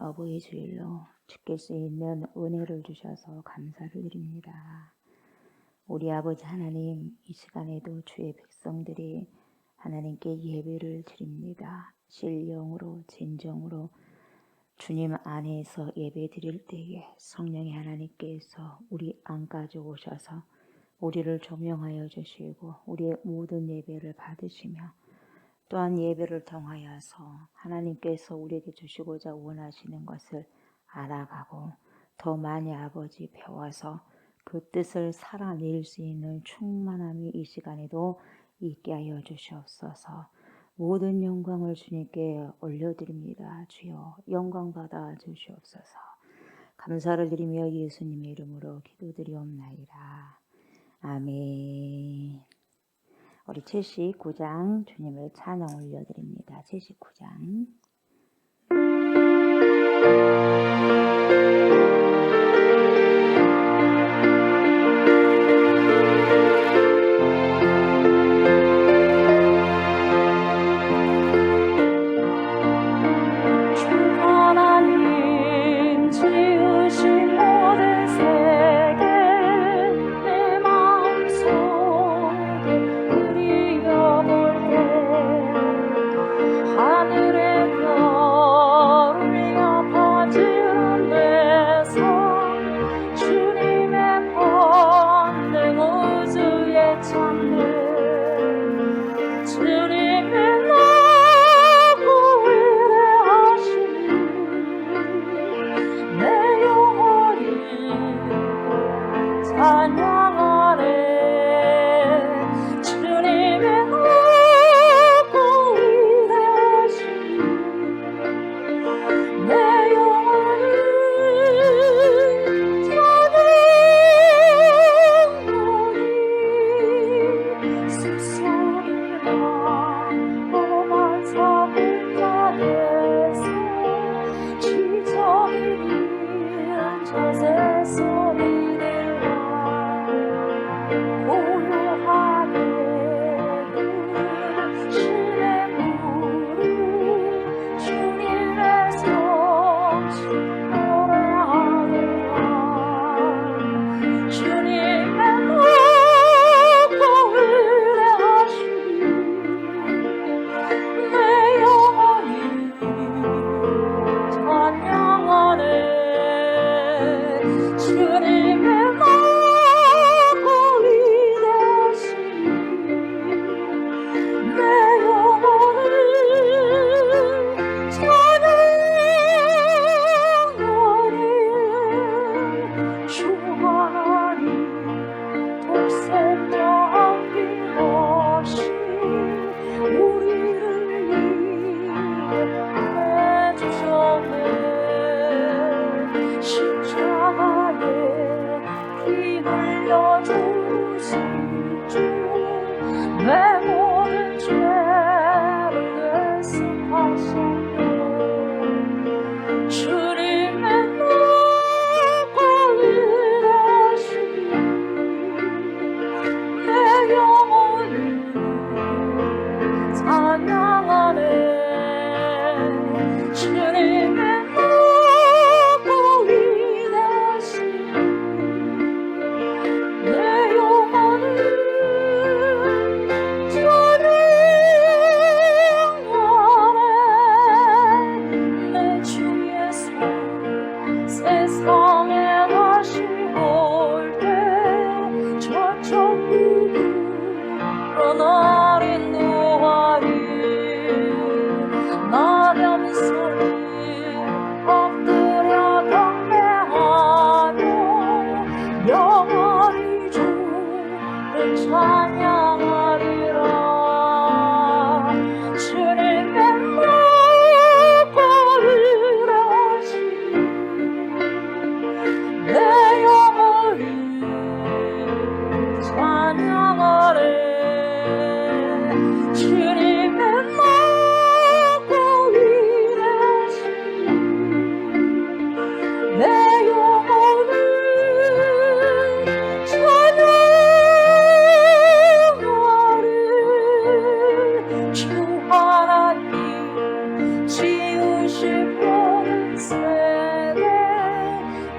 어버이 주일로 지킬 수 있는 은혜를 주셔서 감사를 드립니다. 우리 아버지 하나님, 이 시간에도 주의 백성들이 하나님께 예배를 드립니다. 신령으로 진정으로 주님 안에서 예배 드릴 때에 성령의 하나님께서 우리 안까지 오셔서 우리를 조명하여 주시고 우리의 모든 예배를 받으시며 또한 예배를 통하여서 하나님께서 우리에게 주시고자 원하시는 것을 알아가고 더 많이 아버지 배워서 그 뜻을 살아낼 수 있는 충만함이 이 시간에도 있게 하여 주시옵소서. 모든 영광을 주님께 올려드립니다. 주여 영광 받아 주시옵소서. 감사를 드리며 예수님의 이름으로 기도드리옵나이다. 아멘. 우리 79장 주님을 찬양 올려드립니다. 79장.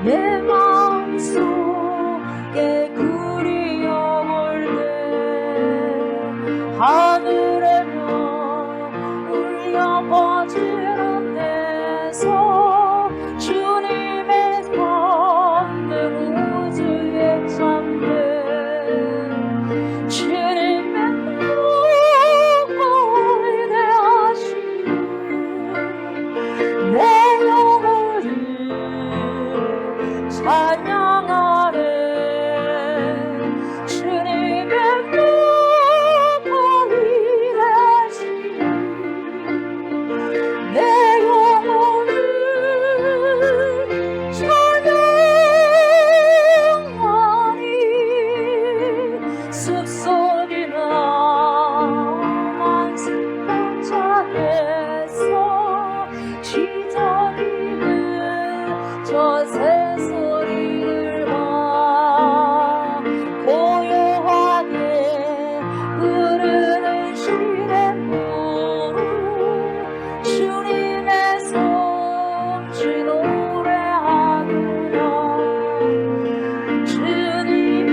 내 마음속에 그리워볼 때 하늘에며 울려 퍼지는 데서 주님의 권능 우주에 참된 주님의 눈을 대하시니 내 영혼을 찬양하네. 주님의 눈을 대하시니 내 영혼을 찬양하니 숲속이나 만습한 자에서 지저귀는 저 새소리를 봐 고요하게 흐르는 시냇물로 주님의 솜씨 노래하노라. 주님의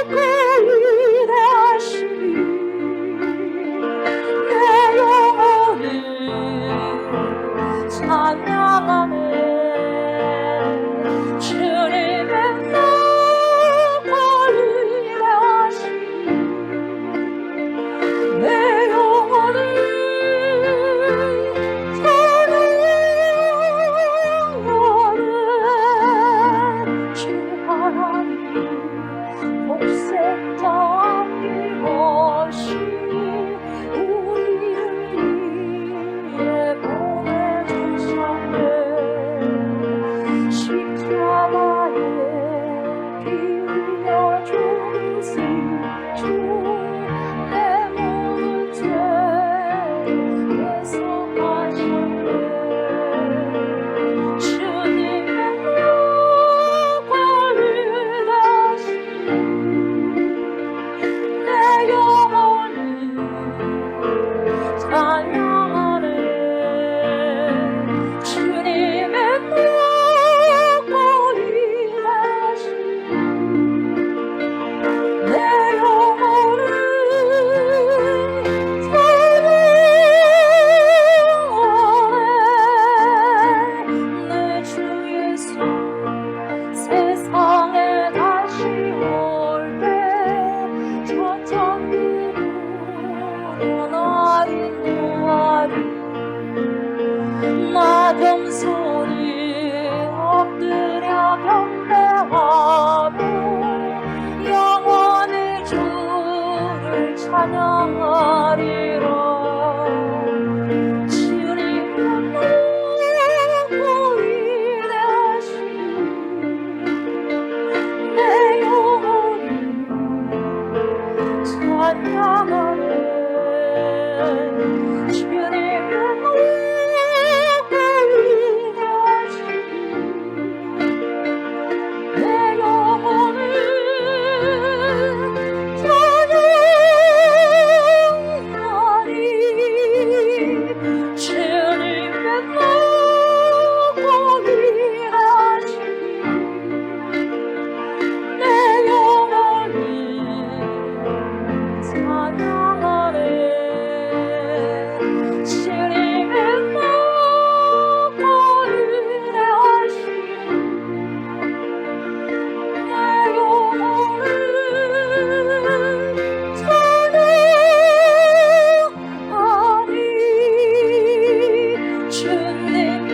눈을 위대하시니 내 영혼을 찬양하네. 주님의 눈을 위대하시니 내 영혼을 찬양하네. 주 하나님 복생자와 아낌없이 우리를 위해 보내주셨네. 십자가에 피 흘려 죽으신 주 내 모든 죄를 대속하셨네. 주님의 눈을 위대하시니 내 영혼을 찬양하네. 주님의 눈을 위대하시니 내 영혼을 찬양하네. 내 주 예수 세상에 다시 올 때 저정기로 나리 노아리 나 겸손히 엎드려 경배하며 영원히 주를 찬양하리라. 주님의 눈을 위대하시니 내 영혼을 찬양하네. 주님의 눈을 위대하시니 내 영혼을 찬양하니 주님의 눈을 위대하시니 내 영혼을 찬양하네. 주님의 눈을 위대하시니 내 영혼을 찬양하니 주님의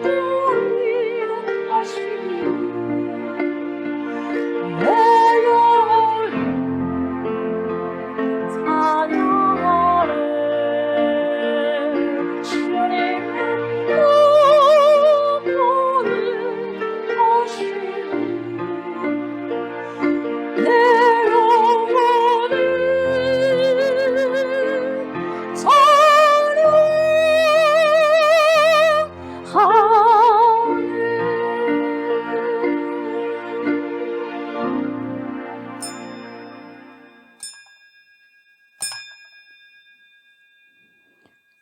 눈을 위대하시니 내 영혼을 찬양하네. 주님의 눈을 위대하시니 내 영혼을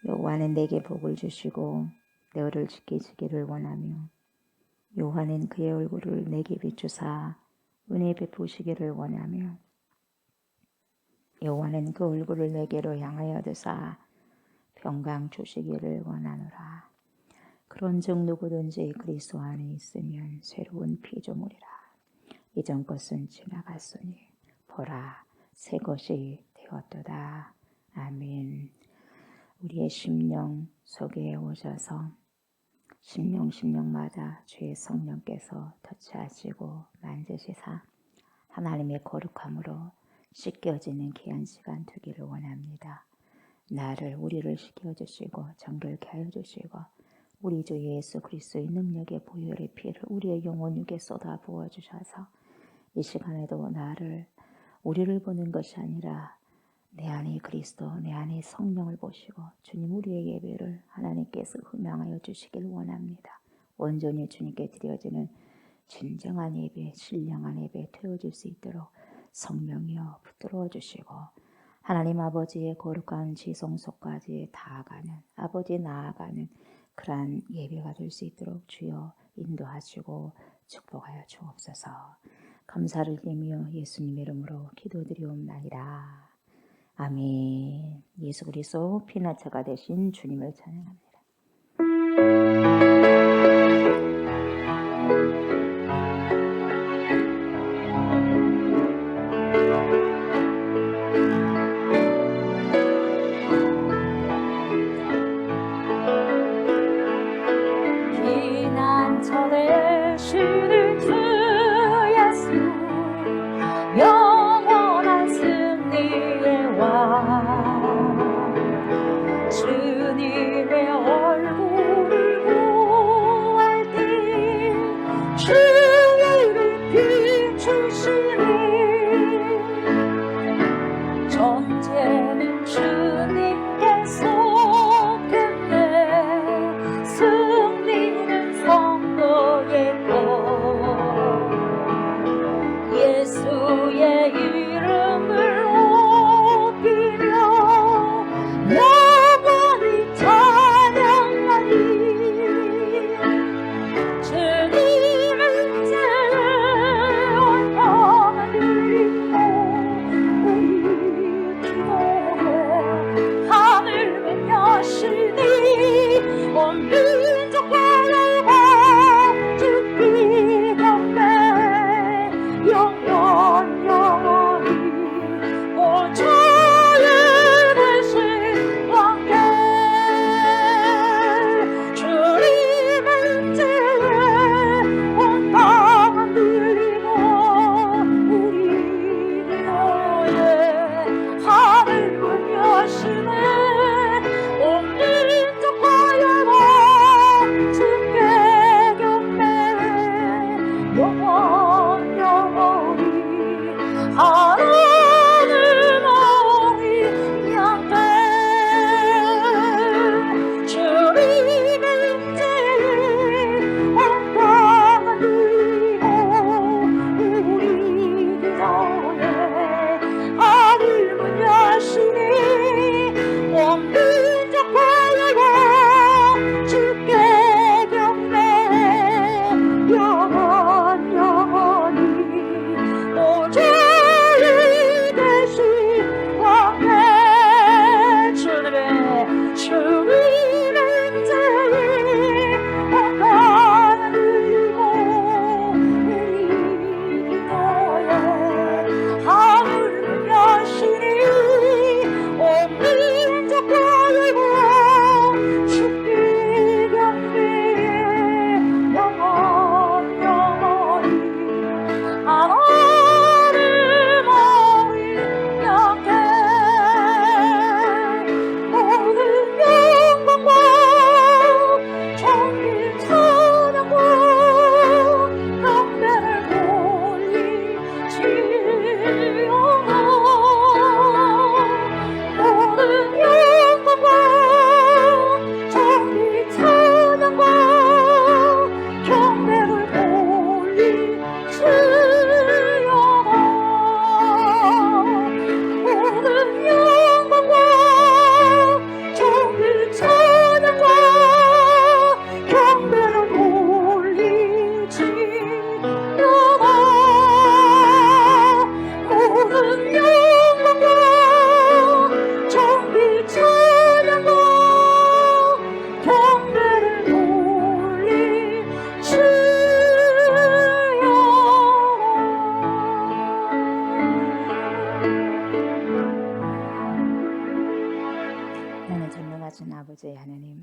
여호와는 내게 복을 주시고 너를 지키시기를 원하며 요한은 그의 얼굴을 내게 비추사 은혜 베푸시기를 원하며 요한은 그 얼굴을 내게로 향하여 드사 평강 주시기를 원하노라. 그런즉 누구든지 그리스도 안에 있으면 새로운 피조물이라. 이전 것은 지나갔으니 보라 새 것이 되었도다. 아멘. 우리의 심령 속에 오셔서 심령마다 주의 성령께서 터치하시고 만지시사 하나님의 거룩함으로 씻겨지는 귀한 시간 되기를 원합니다. 우리를 씻겨주시고 정결케 하여 주시고 우리 주 예수 그리스도의 능력의 보혈의 피를 우리의 영혼 육에 쏟아 부어주셔서 이 시간에도 우리를 보는 것이 아니라 내 안에 그리스도, 내 안에 성령을 보시고 주님 우리의 예배를 하나님께서 흠양하여 주시길 원합니다. 온전히 주님께 드려지는 진정한 예배, 신령한 예배 되어줄 수 있도록 성령이여 붙들어 주시고 하나님 아버지의 거룩한 지성소까지 아버지 나아가는 그러한 예배가 될 수 있도록 주여 인도하시고 축복하여 주옵소서. 감사를 드리며 예수님 이름으로 기도드리옵나이다. 아멘. 예수 그리스도 피난처가 되신 주님을 찬양합니다. 피난처 되시는 주 예수 영원한 승리의 왕 주님의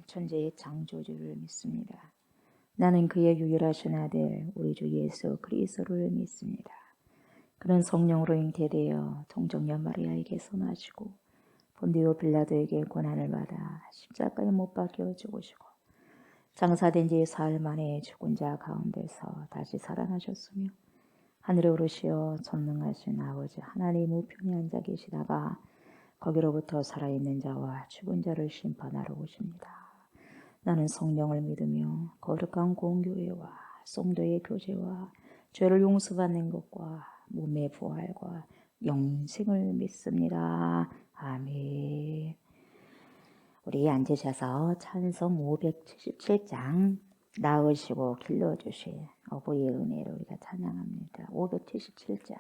천지의 창조주를 믿습니다. 나는 그의 유일하신 아들 우리 주 예수 그리스도를 믿습니다. 그는 성령으로 잉태되어 동정녀 마리아에게 선하시고 본디오 빌라도에게 고난을 받아 십자가에 못 박혀 죽으시고 장사된 지 사흘 만에 죽은 자 가운데서 다시 살아나셨으며 하늘에 오르시어 전능하신 아버지 하나님 우편에 앉아 계시다가 거기로부터 살아있는 자와 죽은 자를 심판하러 오십니다. 나는 성령을 믿으며 거룩한 공교회와 성도의 교제와 죄를 용서받는 것과 몸의 부활과 영생을 믿습니다. 아멘. 우리 앉으셔서 찬송 577장 낳으시고 길러주신 어버이의 은혜를 우리가 찬양합니다. 577장.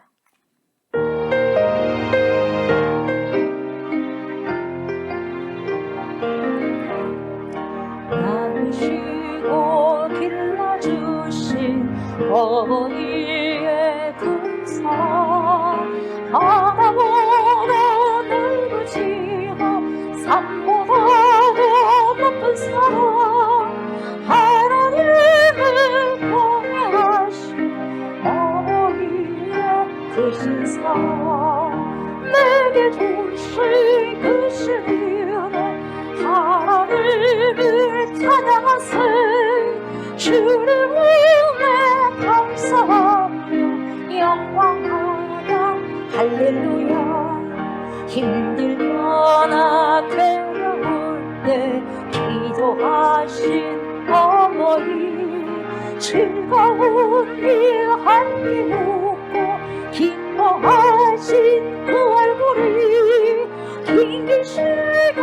낳으시고 길러주신 어머니의 근사 바다보다 넓으시고 산보다도 높은 사랑 하나님을 공예하신 어머니의 크신 사랑 내게 주신 크신 은혜 하나님을 찬양하세 주님 은혜 감사하며 영광하며 할렐루야 힘들거나 괴로울 때 기도하신 어머니 즐거운 일 한 일 웃고 기뻐하신 그 얼굴이 긴 시간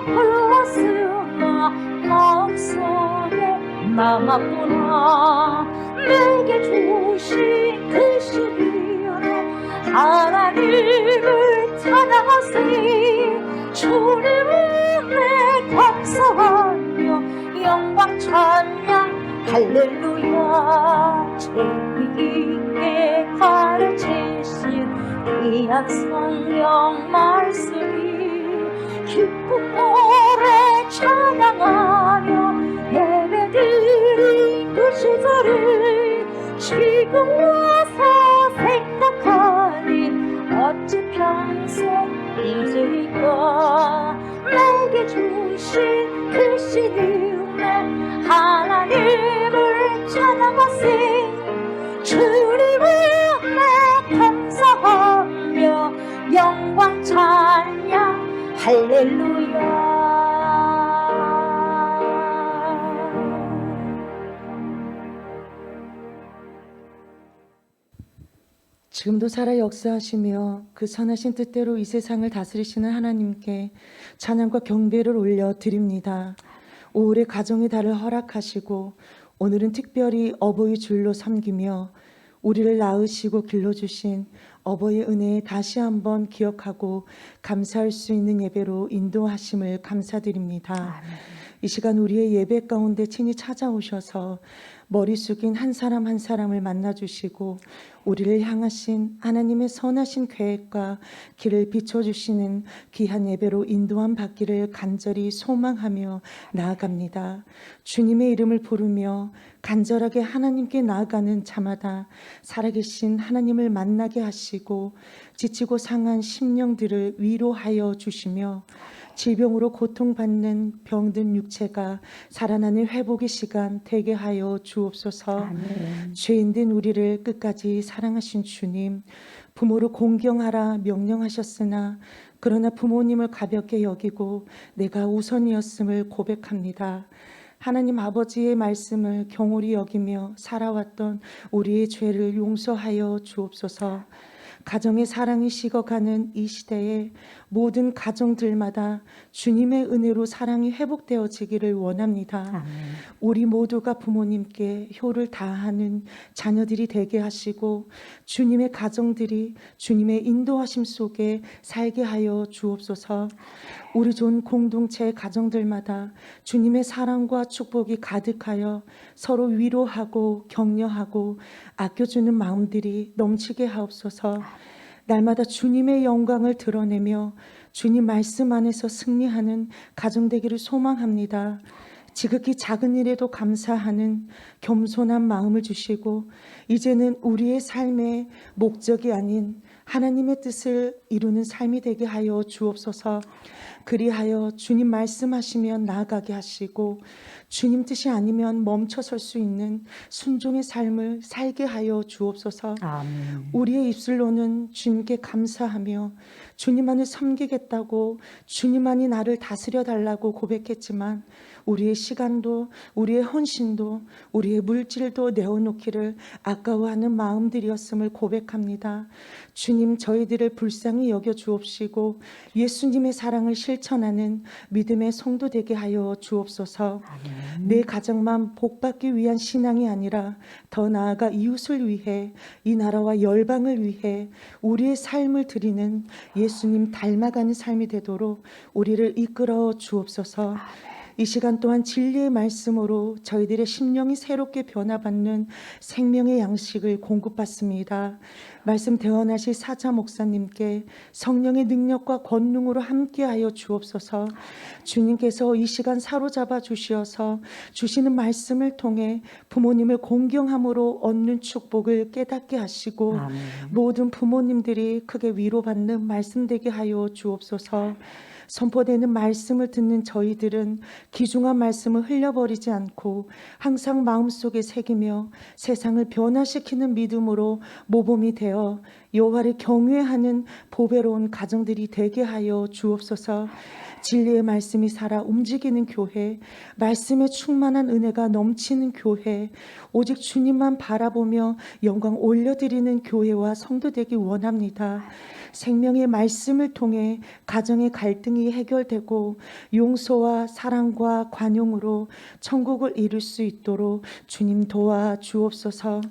흘렀으나 마음속에 남았구나 내게 주신 그 시련에 하나님을 찬양하세 주님 은혜 감사하며 영광 찬양 할렐루야 재미있게 가르치신 귀한 성령 말씀이 기쁜 노래 찬양하며 예배드린 그 시절을 지금 와서 생각하니 어찌 평생 잊을까 내게 주신 그 신은혜 하나님을 찬양하세 주님 은혜 감사하며 영광 찬양 할렐루야. 지금도 살아 역사하시며 그 선하신 뜻대로 이 세상을 다스리시는 하나님께 찬양과 경배를 올려드립니다. 오월의 가정의 달을 허락하시고 오늘은 특별히 어버이 줄로 섬기며 우리를 낳으시고 길러주신 어버이의 은혜에 다시 한번 기억하고 감사할 수 있는 예배로 인도하심을 감사드립니다. 아멘. 이 시간 우리의 예배 가운데 친히 찾아오셔서 머리 숙인 한 사람 한 사람을 만나주시고 우리를 향하신 하나님의 선하신 계획과 길을 비춰주시는 귀한 예배로 인도함 받기를 간절히 소망하며 나아갑니다. 주님의 이름을 부르며 간절하게 하나님께 나아가는 자마다 살아계신 하나님을 만나게 하시고 지치고 상한 심령들을 위로하여 주시며 질병으로 고통받는 병든 육체가 살아나는 회복의 시간 되게 하여 주옵소서. 아멘. 죄인된 우리를 끝까지 사랑하신 주님, 부모를 공경하라 명령하셨으나 그러나 부모님을 가볍게 여기고 내가 우선이었음을 고백합니다. 하나님 아버지의 말씀을 경홀히 여기며 살아왔던 우리의 죄를 용서하여 주옵소서. 가정의 사랑이 식어가는 이 시대에 모든 가정들마다 주님의 은혜로 사랑이 회복되어지기를 원합니다. 아멘. 우리 모두가 부모님께 효를 다하는 자녀들이 되게 하시고 주님의 가정들이 주님의 인도하심 속에 살게 하여 주옵소서. 우리 좋은 공동체 가정들마다 주님의 사랑과 축복이 가득하여 서로 위로하고 격려하고 아껴주는 마음들이 넘치게 하옵소서. 날마다 주님의 영광을 드러내며 주님 말씀 안에서 승리하는 가정 되기를 소망합니다. 지극히 작은 일에도 감사하는 겸손한 마음을 주시고 이제는 우리의 삶의 목적이 아닌 하나님의 뜻을 이루는 삶이 되게 하여 주옵소서. 그리하여 주님 말씀하시면 나아가게 하시고 주님 뜻이 아니면 멈춰설 수 있는 순종의 삶을 살게 하여 주옵소서. 아멘. 우리의 입술로는 주님께 감사하며 주님만을 섬기겠다고 주님만이 나를 다스려 달라고 고백했지만 우리의 시간도 우리의 헌신도 우리의 물질도 내어놓기를 아까워하는 마음들이었음을 고백합니다. 주님, 저희들을 불쌍히 여겨 주옵시고 예수님의 사랑을 실천하는 믿음의 성도 되게 하여 주옵소서. 내 가정만 복받기 위한 신앙이 아니라 더 나아가 이웃을 위해 이 나라와 열방을 위해 우리의 삶을 드리는 예수님 닮아가는 삶이 되도록 우리를 이끌어 주옵소서. 이 시간 또한 진리의 말씀으로 저희들의 심령이 새롭게 변화받는 생명의 양식을 공급받습니다. 말씀 대언하실 사자 목사님께 성령의 능력과 권능으로 함께하여 주옵소서. 주님께서 이 시간 사로잡아 주시어서 주시는 말씀을 통해 부모님을 공경함으로 얻는 축복을 깨닫게 하시고 아멘. 모든 부모님들이 크게 위로받는 말씀 되게 하여 주옵소서. 선포되는 말씀을 듣는 저희들은 귀중한 말씀을 흘려버리지 않고 항상 마음속에 새기며 세상을 변화시키는 믿음으로 모범이 되어 여호와를 경외하는 보배로운 가정들이 되게 하여 주옵소서. 진리의 말씀이 살아 움직이는 교회, 말씀에 충만한 은혜가 넘치는 교회, 오직 주님만 바라보며 영광 올려드리는 교회와 성도 되기 원합니다. 생명의 말씀을 통해 가정의 갈등이 해결되고 용서와 사랑과 관용으로 천국을 이룰 수 있도록 주님 도와 주옵소서.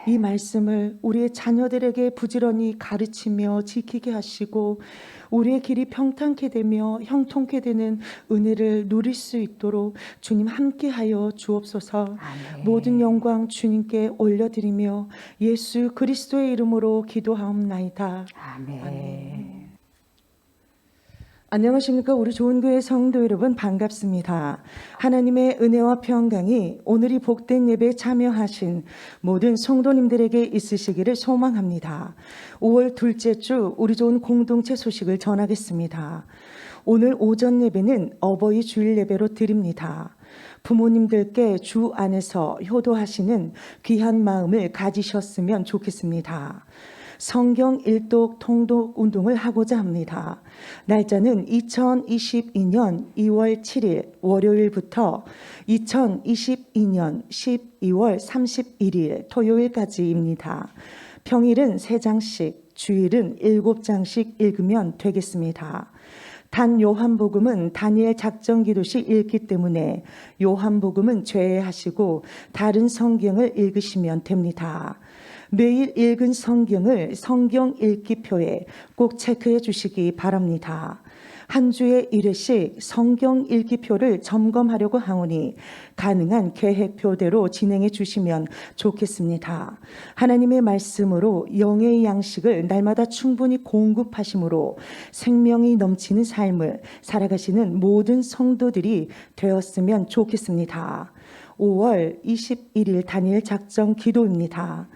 이 말씀을 우리의 자녀들에게 부지런히 가르치며 지키게 하시고 우리의 길이 평탄케 되며 형통케 되는 은혜를 누릴 수 있도록 주님 함께하여 주옵소서. 아멘. 모든 영광 주님께 올려드리며 예수 그리스도의 이름으로 기도하옵나이다. 아멘. 안녕하십니까. 우리 좋은교회 성도 여러분, 반갑습니다. 하나님의 은혜와 평강이 오늘 이 복된 예배에 참여하신 모든 성도님들에게 있으시기를 소망합니다. 5월 둘째 주 우리 좋은 공동체 소식을 전하겠습니다. 오늘 오전 예배는 어버이 주일 예배로 드립니다. 부모님들께 주 안에서 효도하시는 귀한 마음을 가지셨으면 좋겠습니다. 성경 일독 통독 운동을 하고자 합니다. 날짜는 2022년 2월 7일 월요일부터 2022년 12월 31일 토요일까지입니다. 평일은 3장씩, 주일은 7장씩 읽으면 되겠습니다. 단 요한복음은 다니엘 작전 기도시 읽기 때문에 요한복음은 제외하시고 다른 성경을 읽으시면 됩니다. 매일 읽은 성경을 성경 읽기표에 꼭 체크해 주시기 바랍니다. 한 주에 1회씩 성경 읽기표를 점검하려고 하오니 가능한 계획표대로 진행해 주시면 좋겠습니다. 하나님의 말씀으로 영의 양식을 날마다 충분히 공급하심으로 생명이 넘치는 삶을 살아가시는 모든 성도들이 되었으면 좋겠습니다. 5월 21일 다니엘 작전 기도입니다.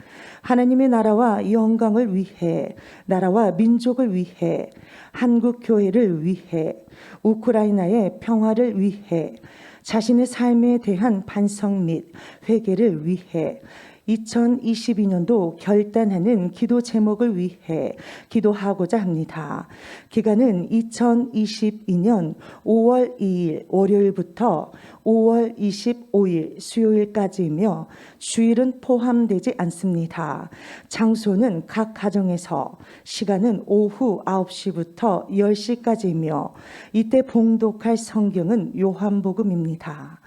하나님의 나라와 영광을 위해, 나라와 민족을 위해, 한국 교회를 위해, 우크라이나의 평화를 위해, 자신의 삶에 대한 반성 및 회개를 위해 2022년도 결단하는 기도 제목을 위해 기도하고자 합니다. 기간은 2022년 5월 2일 월요일부터 5월 25일 수요일까지이며 주일은 포함되지 않습니다. 장소는 각 가정에서, 시간은 오후 9시부터 10시까지이며 이때 봉독할 성경은 요한복음입니다.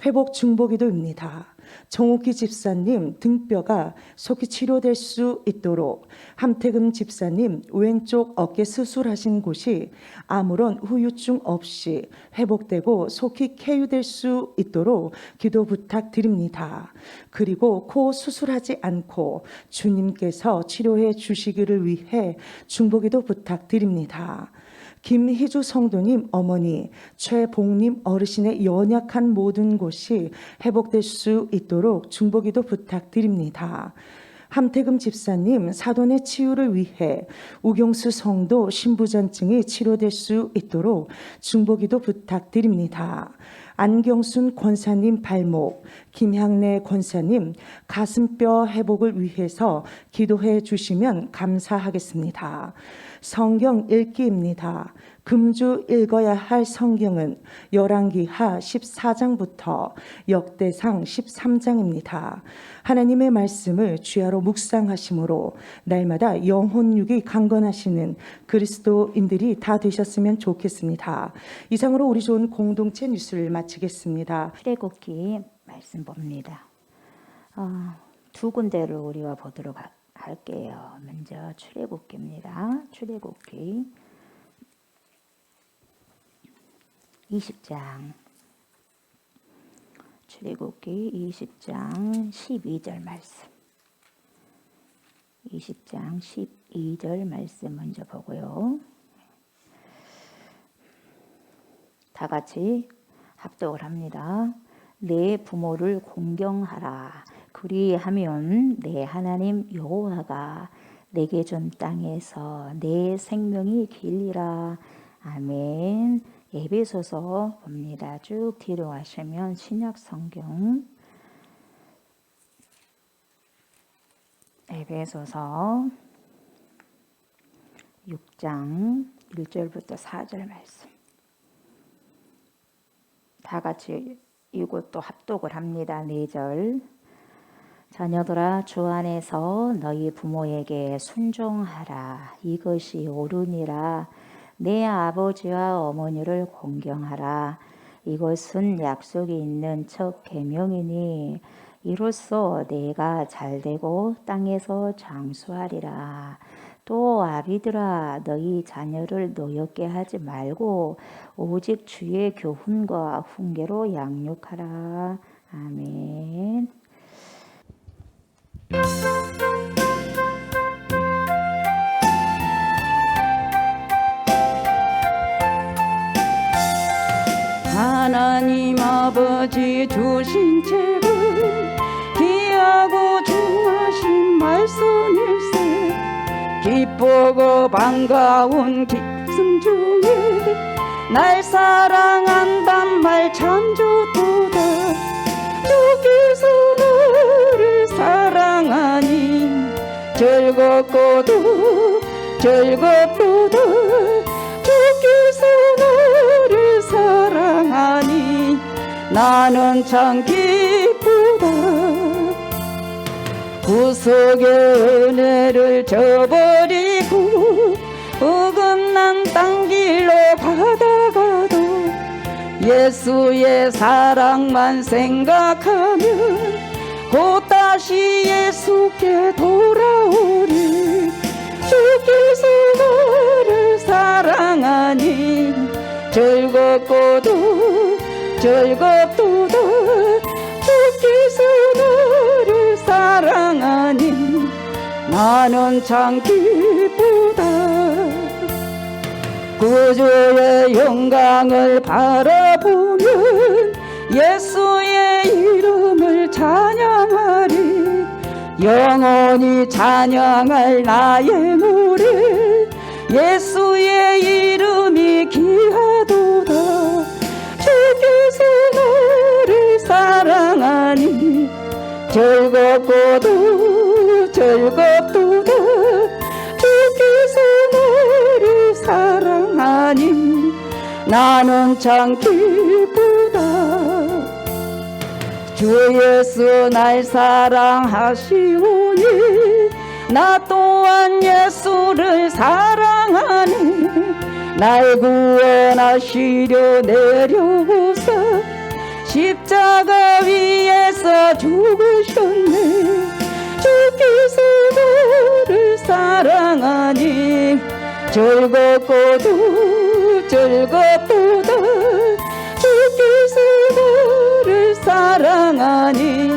회복 중보기도입니다. 정옥희 집사님 등뼈가 속히 치료될 수 있도록, 함태금 집사님 왼쪽 어깨 수술하신 곳이 아무런 후유증 없이 회복되고 속히 쾌유될 수 있도록 기도 부탁드립니다. 그리고 코 수술하지 않고 주님께서 치료해 주시기를 위해 중보기도 부탁드립니다. 김희주 성도님 어머니, 최봉님 어르신의 연약한 모든 곳이 회복될 수 있도록 중보기도 부탁드립니다. 함태금 집사님 사돈의 치유를 위해 우경수 성도 신부전증이 치료될 수 있도록 중보기도 부탁드립니다. 안경순 권사님 발목, 김향래 권사님 가슴뼈 회복을 위해서 기도해 주시면 감사하겠습니다. 성경 읽기입니다. 금주 읽어야 할 성경은 열왕기하 14장부터 역대상 13장입니다. 하나님의 말씀을 주야로 묵상하심으로 날마다 영혼육이 강건하시는 그리스도인들이 다 되셨으면 좋겠습니다. 이상으로 우리 좋은 공동체 뉴스를 마치겠습니다. 출애굽기 말씀 봅니다. 두 군데를 우리가 보도록 할게요. 먼저 출애굽기입니다. 출애굽기 20장, 출애굽기 20장 12절 말씀, 20장 12절 말씀 먼저 보고요. 다 같이 합독을 합니다. 내 부모를 공경하라. 그리하면 내 하나님 여호와가 내게 준 땅에서 내 생명이 길리라. 아멘. 에베소서 봅니다. 쭉 뒤로 가시면 신약 성경 에베소서 6장 1절부터 4절 말씀. 다 같이 이것도 합독을 합니다. 4절. 자녀들아 주 안에서 너희 부모에게 순종하라. 이것이 옳으니라. 내 아버지와 어머니를 공경하라. 이것은 약속이 있는 첫 계명이니 이로써 내가 잘되고 땅에서 장수하리라. 또 아비들아 너희 자녀를 노엽게 하지 말고 오직 주의 교훈과 훈계로 양육하라. 아멘. 하나님 아버지 주신 책은 귀하고 중하신 말씀일세. 기쁘고 반가운 기쁨 중에 날 사랑한단 말 참 좋도다. 주께서 나를 사랑하니 즐겁고도 즐겁도다. 주께서 나를 사랑하니 나는 참 기쁘다. 구속의 은혜를 저버리고 어긋난 땅 길로 가다가도 예수의 사랑만 생각하면 곧 다시 예수께 돌아오리. 주께서 나를 사랑하니 즐겁고도 즐겁도다. 주께서 나를 사랑하니 나는 참 기쁘다. 구주의 영광을 바라보면 예수의 이름을 찬양하리. 영원히 찬양할 나의 노래 예수의 이름이 귀하도다. 주께서 나를 사랑하니 즐겁고도 즐겁도다. 주께서 나를 사랑하니 나는 참 기쁘다. 주 예수 날 사랑하시오니 나 또한 예수를 사랑하니 날 구원하시려 내려오사 십자가 위에서 죽으셨네. 주께서 나를 사랑하니 즐겁고도 즐겁도다. 주께서 나를 사랑하니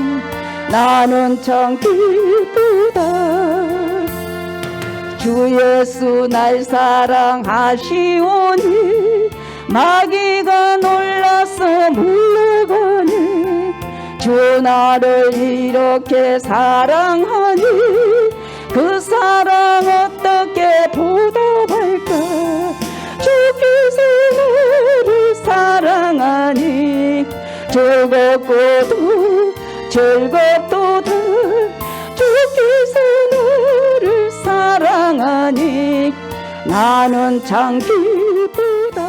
나는 참 기쁘다. 주 예수 날 사랑하시오니 마귀가 놀라서 물러가니 주 나를 이렇게 사랑하니 그 사랑 어떻게 보답할까 주께서 나를 사랑하니 즐겁도다 주께서 나를 사랑하니 나는 참 기쁘다.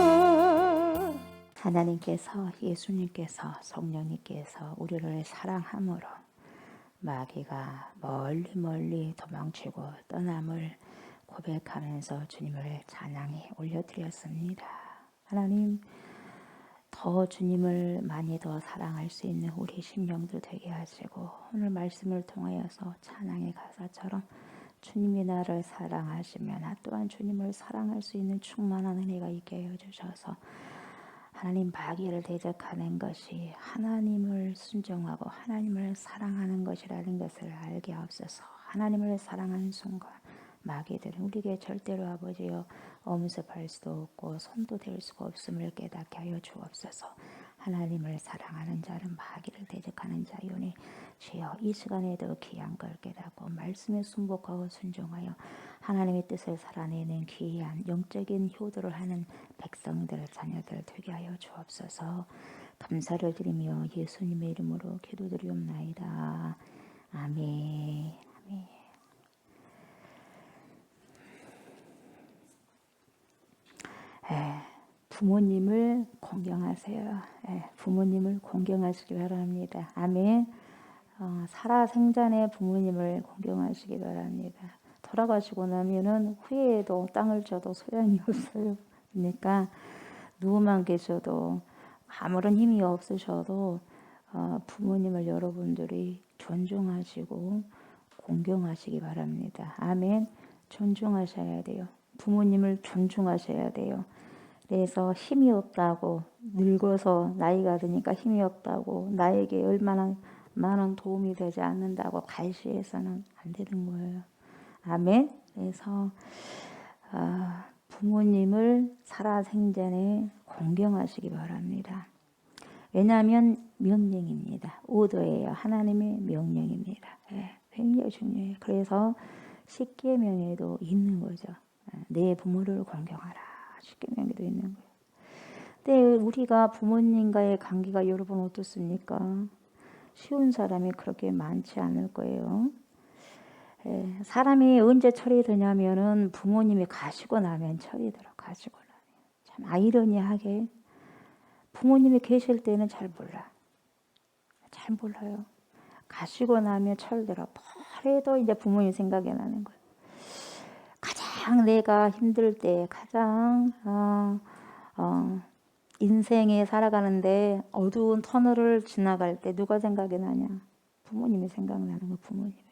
하나님께서 예수님께서 성령님께서 우리를 사랑함으로 마귀가 멀리 도망치고 떠남을 고백하면서 주님을 찬양해 올려드렸습니다. 하나님 더 주님을 많이 더 사랑할 수 있는 우리 심령들 되게 하시고 오늘 말씀을 통하여서 찬양의 가사처럼 주님이 나를 사랑하시며 나 또한 주님을 사랑할 수 있는 충만한 은혜가 있게 해주셔서 하나님 마귀를 대적하는 것이 하나님을 순종하고 하나님을 사랑하는 것이라는 것을 알게 하옵소서. 하나님을 사랑하는 순간 마귀들은 우리에게 절대로 아버지여 엄습할 수도 없고 손도 댈 수가 없음을 깨닫게 하여 주옵소서. 하나님을 사랑하는 자는 마귀를 대적하는 자요니 주여 이 시간에도 귀한 걸 깨닫고 말씀에 순복하고 순종하여 하나님의 뜻을 살아내는 귀한 영적인 효도를 하는 백성들 자녀들 되게 하여 주옵소서. 감사를 드리며 예수님의 이름으로 기도드리옵나이다. 아멘. 아멘. 부모님을 공경하세요. 부모님을 공경하시기 바랍니다. 아멘. 살아생전에 부모님을 공경하시기 바랍니다. 돌아가시고 나면은 후회에도 땅을 줘도 소양이 없어요. 그러니까 누구만 계셔도 아무런 힘이 없으셔도 부모님을 여러분들이 존중하시고 공경하시기 바랍니다. 아멘. 존중하셔야 돼요. 부모님을 존중하셔야 돼요. 그래서 힘이 없다고 늙어서 나이가 드니까 힘이 없다고 나에게 얼마나 많은 도움이 되지 않는다고 갈시해서는 안 되는 거예요. 아멘. 그래서 부모님을 살아생전에 공경하시기 바랍니다. 왜냐하면 명령입니다. 오더예요. 하나님의 명령입니다. 굉장히 중요해요. 그래서 십계명에도 있는 거죠. 내 부모를 공경하라. 십계명에도 있는 거예요. 근데 우리가 부모님과의 관계가 여러분 어떻습니까? 쉬운 사람이 그렇게 많지 않을 거예요. 사람이 언제 철이 드냐면은 부모님이 가시고 나면 철이 들어. 가시고 나면. 참 아이러니하게 부모님이 계실 때는 잘 몰라. 잘 몰라요. 가시고 나면 철 들어. 뭐래도 이제 부모님 생각이 나는 거예요. 가장 내가 힘들 때, 가장 인생에 살아가는데 어두운 터널을 지나갈 때 누가 생각이 나냐? 부모님이 생각나는 거. 부모님이.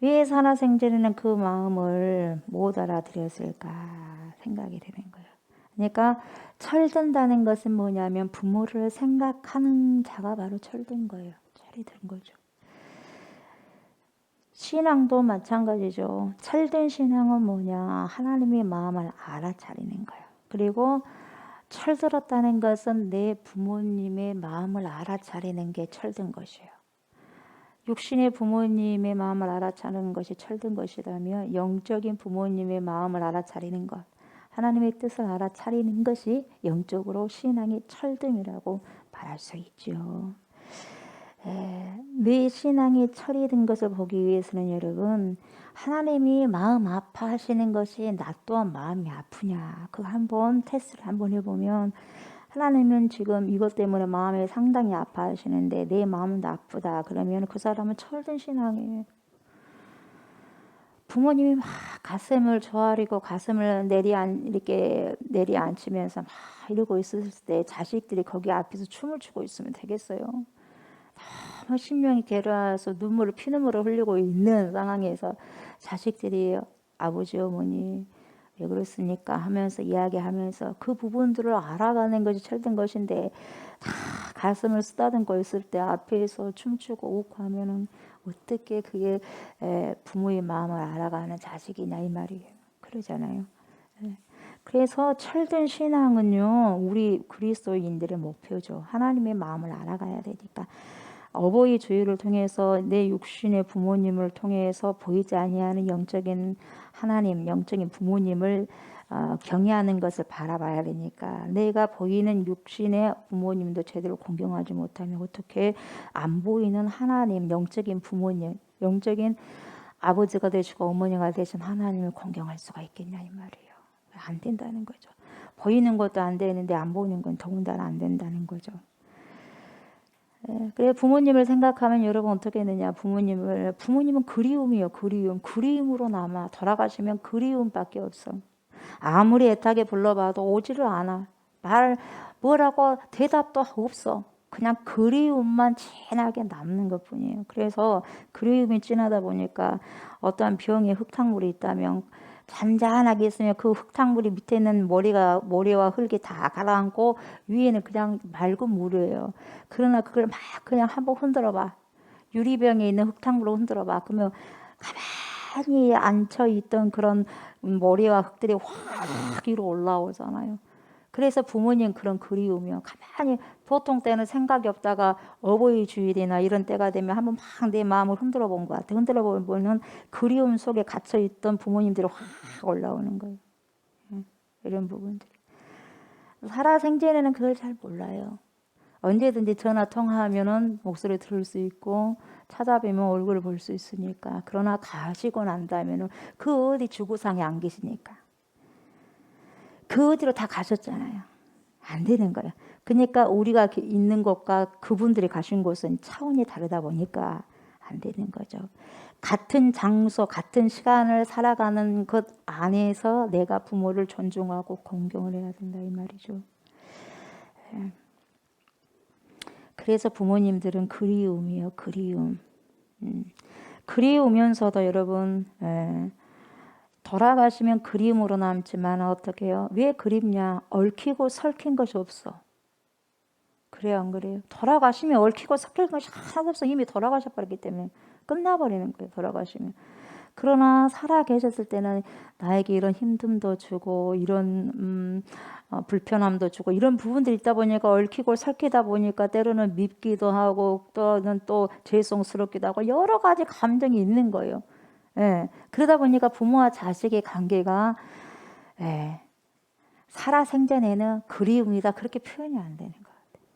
왜 살아생전에는 그 마음을 못 알아들였을까 생각이 되는 거예요. 그러니까 철든다는 것은 뭐냐면 부모를 생각하는 자가 바로 철든 거예요. 철이 든 거죠. 신앙도 마찬가지죠. 철든 신앙은 뭐냐? 하나님의 마음을 알아차리는 거예요. 그리고 철들었다는 것은 내 부모님의 마음을 알아차리는 게 철든 것이에요. 육신의 부모님의 마음을 알아차리는 것이 철든 것이라면 영적인 부모님의 마음을 알아차리는 것, 하나님의 뜻을 알아차리는 것이 영적으로 신앙이 철듦이라고 말할 수 있죠. 내 신앙이 철이 든 것을 보기 위해서는 여러분 하나님이 마음 아파하시는 것이 나 또한 마음이 아프냐 그거 한번 테스트를 한번 해보면 하나님은 지금 이것 때문에 마음에 상당히 아파하시는데 내 마음은 아프다 그러면 그 사람은 철든 신앙이에요. 부모님이 막 가슴을 조아리고 가슴을 이렇게 내리앉히면서 막 이러고 있을 때 자식들이 거기 앞에서 춤을 추고 있으면 되겠어요? 너무 심령이 괴로워서 피눈물을 흘리고 있는 상황에서 자식들이 아버지 어머니 왜 그렇습니까 하면서 이야기하면서 그 부분들을 알아가는 것이 철든 것인데 다 가슴을 쓰다듬고 있을 때 앞에서 춤추고 웃고 하면은 어떻게 그게 부모의 마음을 알아가는 자식이냐 이 말이에요. 그러잖아요. 그래서 철든 신앙은요, 우리 그리스도인들의 목표죠. 하나님의 마음을 알아가야 되니까. 어버이 주일을 통해서 내 육신의 부모님을 통해서 보이지 아니하는 영적인 하나님, 영적인 부모님을 경외하는 것을 바라봐야 되니까 내가 보이는 육신의 부모님도 제대로 공경하지 못하면 어떻게 안 보이는 하나님, 영적인 부모님, 영적인 아버지가 되시고 어머니가 되신 하나님을 공경할 수가 있겠냐 이 말이에요. 안 된다는 거죠. 보이는 것도 안 되는데 안 보이는 건 더군다나 안 된다는 거죠. 그래 부모님을 생각하면 여러분 어떻게 되느냐. 부모님은 그리움이요. 그리움으로 남아. 돌아가시면 그리움밖에 없어. 아무리 애타게 불러봐도 오지를 않아. 뭐라고 대답도 없어. 그냥 그리움만 진하게 남는 것뿐이에요. 그래서 그리움이 진하다 보니까 어떠한 병에 흙탕물이 있다면 잔잔하게 있으면 그 흙탕물이 밑에 있는 모래와 흙이 다 가라앉고 위에는 그냥 맑은 물이에요. 그러나 그걸 막 그냥 한번 흔들어봐. 유리병에 있는 흙탕물을 흔들어봐. 그러면 가만히 앉혀있던 그런 모래와 흙들이 확 위로 올라오잖아요. 그래서 부모님 그런 그리움이요. 가만히 보통 때는 생각이 없다가 어버이 주일이나 이런 때가 되면 한번 막 내 마음을 흔들어 본 것 같아. 흔들어 보면 그리움 속에 갇혀 있던 부모님들이 확 올라오는 거예요. 이런 부분들. 살아생전에는 그걸 잘 몰라요. 언제든지 전화 통화하면은 목소리 들을 수 있고 찾아뵈면 얼굴을 볼 수 있으니까. 그러나 가시고 난다면은 그 어디 주구상에 안 계시니까. 그 어디로 다 가셨잖아요. 안 되는 거예요. 그러니까 우리가 있는 곳과 그분들이 가신 곳은 차원이 다르다 보니까 안 되는 거죠. 같은 장소, 같은 시간을 살아가는 것 안에서 내가 부모를 존중하고 공경을 해야 된다 이 말이죠. 그래서 부모님들은 그리움이에요. 그리움. 그리우면서도 여러분 돌아가시면 그리움으로 남지만 어떻게 해요? 왜 그립냐? 얽히고 설킨 것이 없어. 그래요, 안 그래요? 돌아가시면 얽히고 섞일 것이 하나도 없어. 이미 돌아가셔버렸기 때문에 끝나버리는 거예요, 돌아가시면. 그러나 살아 계셨을 때는 나에게 이런 힘듦도 주고 이런 불편함도 주고 이런 부분들이 있다 보니까 얽히고 설키다 보니까 때로는 밉기도 하고 또는 또 죄송스럽기도 하고 여러 가지 감정이 있는 거예요. 예, 그러다 보니까 부모와 자식의 관계가 살아생전에는 그리움이다 그렇게 표현이 안 되는 것 같아요.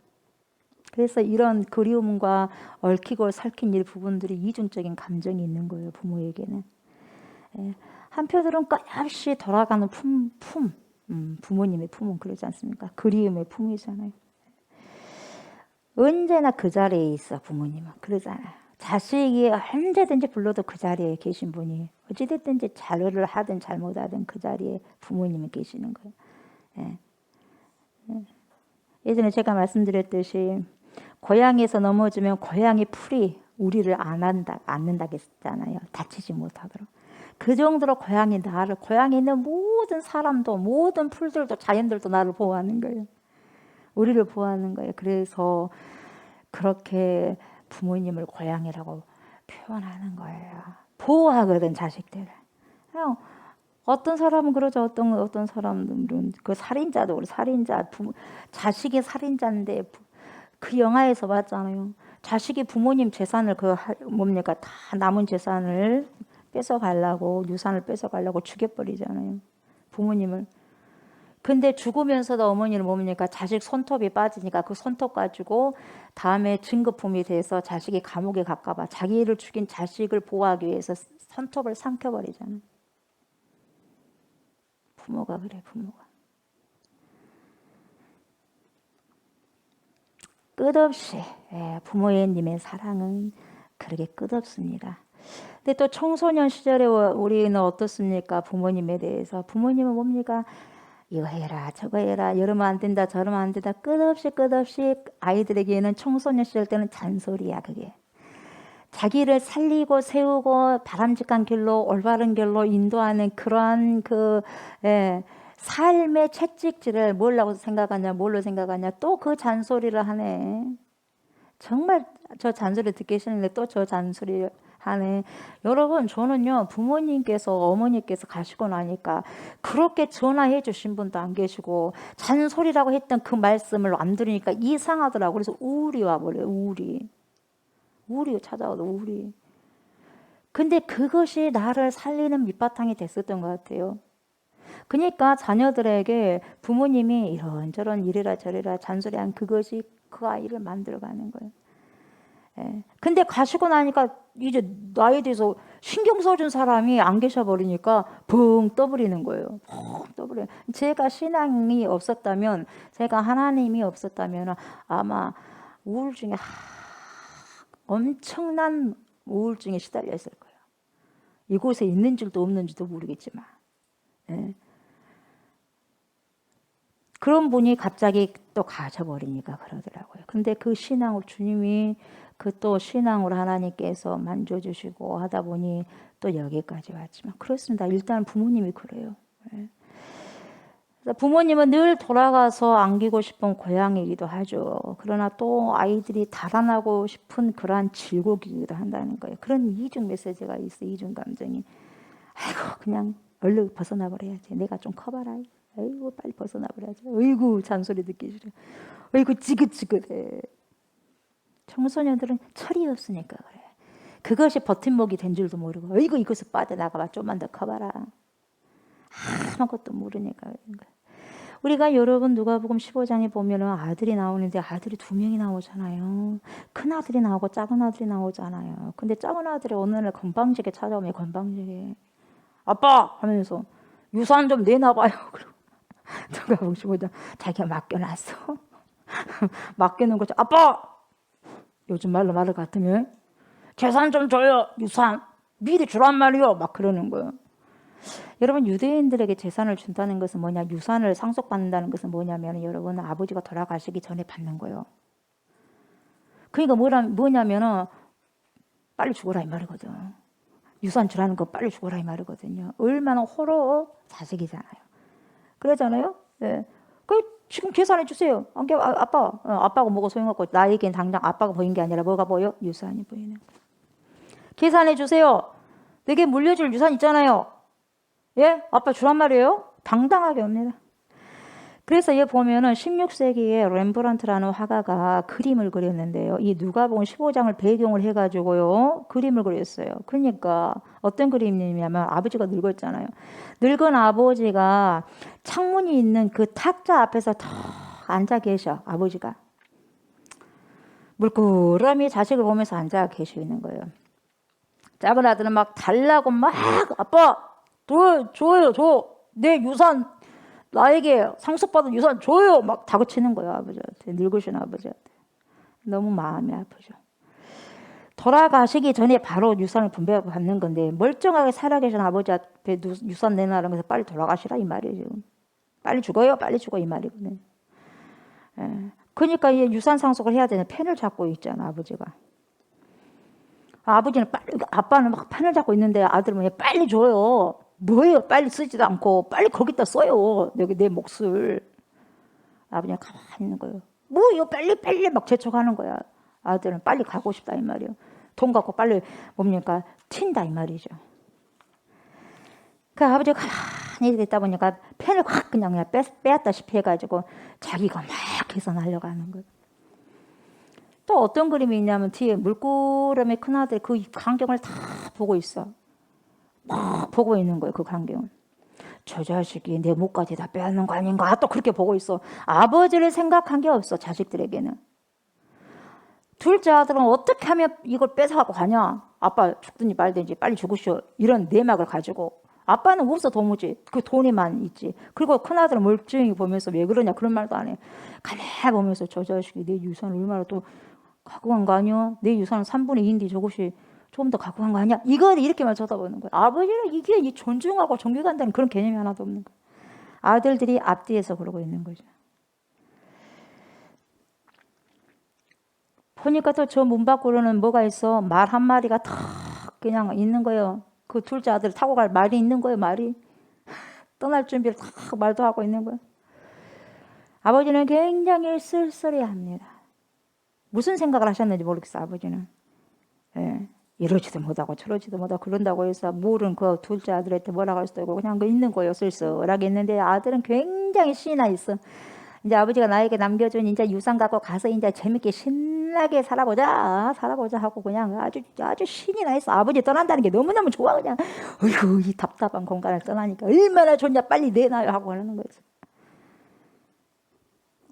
그래서 이런 그리움과 얽히고 설킨 일 부분들이 이중적인 감정이 있는 거예요. 부모에게는. 한편으로는 끝없이 돌아가는 부모님의 품은 그러지 않습니까? 그리움의 품이잖아요. 언제나 그 자리에 있어 부모님은. 그러잖아요. 자식이 언제든지 불러도 그 자리에 계신 분이 어찌됐든지 잘을 하든 잘못하든 그 자리에 부모님이 계시는 거예요. 예전에 제가 말씀드렸듯이 고향에서 넘어지면 고향의 풀이 우리를 안는다 했잖아요. 다치지 못하도록. 그 정도로 고향에 있는 모든 사람도 모든 풀들도 자연들도 나를 보호하는 거예요. 우리를 보호하는 거예요. 그래서 그렇게 부모님을 고향이라고 표현하는 거예요. 보호하거든 자식들을. 어떤 사람은 그러죠. 어떤 사람들은 그 자식이 살인자인데 그 영화에서 봤잖아요. 자식이 부모님 재산을 다 남은 재산을 뺏어가려고 유산을 뺏어가려고 죽여버리잖아요. 부모님을. 근데 죽으면서도 어머니를 뭡니까? 자식 손톱이 빠지니까 그 손톱 가지고 다음에 증거품이 돼서 자식이 감옥에 갈까봐 자기를 죽인 자식을 보호하기 위해서 손톱을 삼켜버리잖아요. 부모가 그래, 부모가. 끝없이 부모님의 사랑은 그렇게 끝없습니다. 근데 또 청소년 시절에 우리는 어떻습니까? 부모님에 대해서. 부모님은 뭡니까? 이거 해라 저거 해라 이러면 안 된다 저러면 안 된다 끝없이 아이들에게는 청소년 시절 때는 잔소리야. 그게 자기를 살리고 세우고 바람직한 길로 올바른 길로 인도하는 그러한 삶의 채찍질을 뭘로 생각하냐 또 그 잔소리를 하네. 정말 저 잔소리 듣기 싫은데 또 저 잔소리 하네. 여러분, 저는요, 부모님께서 어머니께서 가시고 나니까 그렇게 전화해 주신 분도 안 계시고 잔소리라고 했던 그 말씀을 안 들으니까 이상하더라고. 그래서 우울이 와버려요. 우울이 찾아와도 우울이. 근데 그것이 나를 살리는 밑바탕이 됐었던 것 같아요. 그러니까 자녀들에게 부모님이 이런저런 이래라 저래라 잔소리한 그것이 그 아이를 만들어가는 거예요. 예. 근데 가시고 나니까 이제 나에 대해서 신경 써준 사람이 안 계셔버리니까 붕 떠버리는 거예요. 붕 떠버려요. 제가 신앙이 없었다면, 제가 하나님이 없었다면 아마 우울증에 엄청난 우울증에 시달려 있을 거예요. 이곳에 있는 줄도 없는 줄도 모르겠지만. 예. 그런 분이 갑자기 또 가셔버리니까 그러더라고요. 근데 그 신앙을 주님이 그 또 신앙으로 하나님께서 만져주시고 하다 보니 또 여기까지 왔지만 그렇습니다. 일단 부모님이 그래요. 예. 부모님은 늘 돌아가서 안기고 싶은 고향이기도 하죠. 그러나 또 아이들이 달아나고 싶은 그러한 질곡이기도 한다는 거예요. 그런 이중 메시지가 있어. 이중 감정이. 아이고 그냥 얼른 벗어나 버려야지. 내가 좀 커봐라. 아이고 빨리 벗어나 버려야지. 아이고 잔소리 듣기 싫어. 아이고 지긋지긋해. 청소년들은 철이 없으니까 그래. 그것이 버팀목이 된 줄도 모르고 아이고 이것을 빠져나가봐. 좀만 더 커봐라. 아무것도 모르니까. 우리가 여러분 누가복음 15장에 보면 아들이 나오는데 아들이 2명이 나오잖아요. 큰 아들이 나오고 작은 아들이 나오잖아요. 근데 작은 아들이 어느 날 건방지게 찾아오면 건방지게 아빠 하면서 유산 좀 내놔봐요. 그리고 누가복음 15장 자기가 맡겨놨어. 맡겨놓은 거죠. 아빠! 요즘 말로 말을 같으면 재산 좀 줘요. 유산 미리 주란 말이요. 막 그러는 거예요. 여러분 유대인들에게 재산을 준다는 것은 뭐냐, 유산을 상속받는다는 것은 뭐냐면 여러분 아버지가 돌아가시기 전에 받는 거예요. 그러니까 뭐냐면은 빨리 죽어라 이 말이거든. 유산 주라는 거 빨리 죽어라 이 말이거든요. 얼마나 호러 자식이잖아요. 그러잖아요. 네. 지금 계산해 주세요. 아빠가 뭐가 소용없고 나에겐 당장 아빠가 보인 게 아니라 뭐가 보여? 유산이 보이는 거예요. 계산해 주세요. 내게 물려줄 유산 있잖아요. 예? 아빠 주란 말이에요? 당당하게 옵니다. 그래서 여기 보면은 16세기에 렘브란트라는 화가가 그림을 그렸는데요. 이 누가복음 15장을 배경을 해가지고요. 그림을 그렸어요. 그러니까 어떤 그림이냐면 아버지가 늙었잖아요. 늙은 아버지가 창문이 있는 그 탁자 앞에서 탁 앉아 계셔. 아버지가. 물끄러미 자식을 보면서 앉아 계시는 거예요. 작은 아들은 막 달라고 막 아빠 줘요. 내 유산 나에게 상속받은 유산 줘요. 막 다그치는 거예요. 아버지한테. 늙으신 아버지한테. 너무 마음이 아프죠. 돌아가시기 전에 바로 유산을 분배받는 건데 멀쩡하게 살아계신 아버지 앞에 유산 내놔라는 것을 빨리 돌아가시라 이 말이에요. 빨리 죽어요. 빨리 죽어 이 말이거든요. 예. 그러니까 이 유산 상속을 해야 되는 펜을 잡고 있잖아 아버지가. 아빠는 막 펜을 잡고 있는데 아들은 빨리 줘요. 뭐예요? 빨리 쓰지도 않고 빨리 거기다 써요. 여기 내 몫을. 아버지가 가만히 있는 거예요. 뭐요? 빨리 막 재촉하는 거야. 아들은 빨리 가고 싶다 이 말이에요. 돈 갖고 빨리 뭡니까? 튄다 이 말이죠. 그 아버지가 가만히 있다 보니까 펜을 확 그냥 빼앗다시피 해가지고 자기가 막 계산하려고 하는 거예요. 또 어떤 그림이 있냐면 뒤에 물구름의 큰아들 그 광경을 다 보고 있어. 막 보고 있는 거예요. 그 광경을. 저 자식이 내 목까지 다 빼앗는 거 아닌가 또 그렇게 보고 있어. 아버지를 생각한 게 없어. 자식들에게는. 둘째 아들은 어떻게 하면 이걸 뺏어갖고 가냐. 아빠 죽든지 말든지 빨리 죽으시오. 이런 내막을 가지고. 아빠는 없어 도무지. 그 돈이만 있지. 그리고 큰아들은 멀쩡히 보면서 왜 그러냐 그런 말도 안 해. 가만히 보면서 저 자식이 내 유산을 얼마나 또 갖고 간 거 아니야? 내 유산은 3분의 2인데 저것이 조금 더 갖고 간 거 아니야? 이걸 이렇게만 쳐다보는 거야. 아버지는 이게 이 존중하고 존경한다는 그런 개념이 하나도 없는 거야. 아들들이 앞뒤에서 그러고 있는 거죠. 보니까 또 저 문 밖으로는 뭐가 있어? 말 한 마리가 탁 그냥 있는 거예요. 그 둘째 아들 타고 갈 말이 있는 거예요. 말이. 떠날 준비를 다 말도 하고 있는 거예요. 아버지는 굉장히 쓸쓸해합니다. 무슨 생각을 하셨는지 모르겠어요. 아버지는. 예, 이러지도 못하고 저러지도 못하고 그런다고 해서 물은 그 둘째 아들한테 뭐라고 할 수도 없고 그냥 그 있는 거예요. 쓸쓸하게 있는데 아들은 굉장히 신이 나 있어. 이제 아버지가 나에게 남겨준 이제 유산 갖고 가서 이제 재밌게 신나게 살아보자 하고 그냥 아주 신이 나 있어. 아버지 떠난다는 게 너무너무 좋아. 그냥 어이구 이 답답한 공간을 떠나니까 얼마나 좋냐 빨리 내놔요 하고 하는 거예요.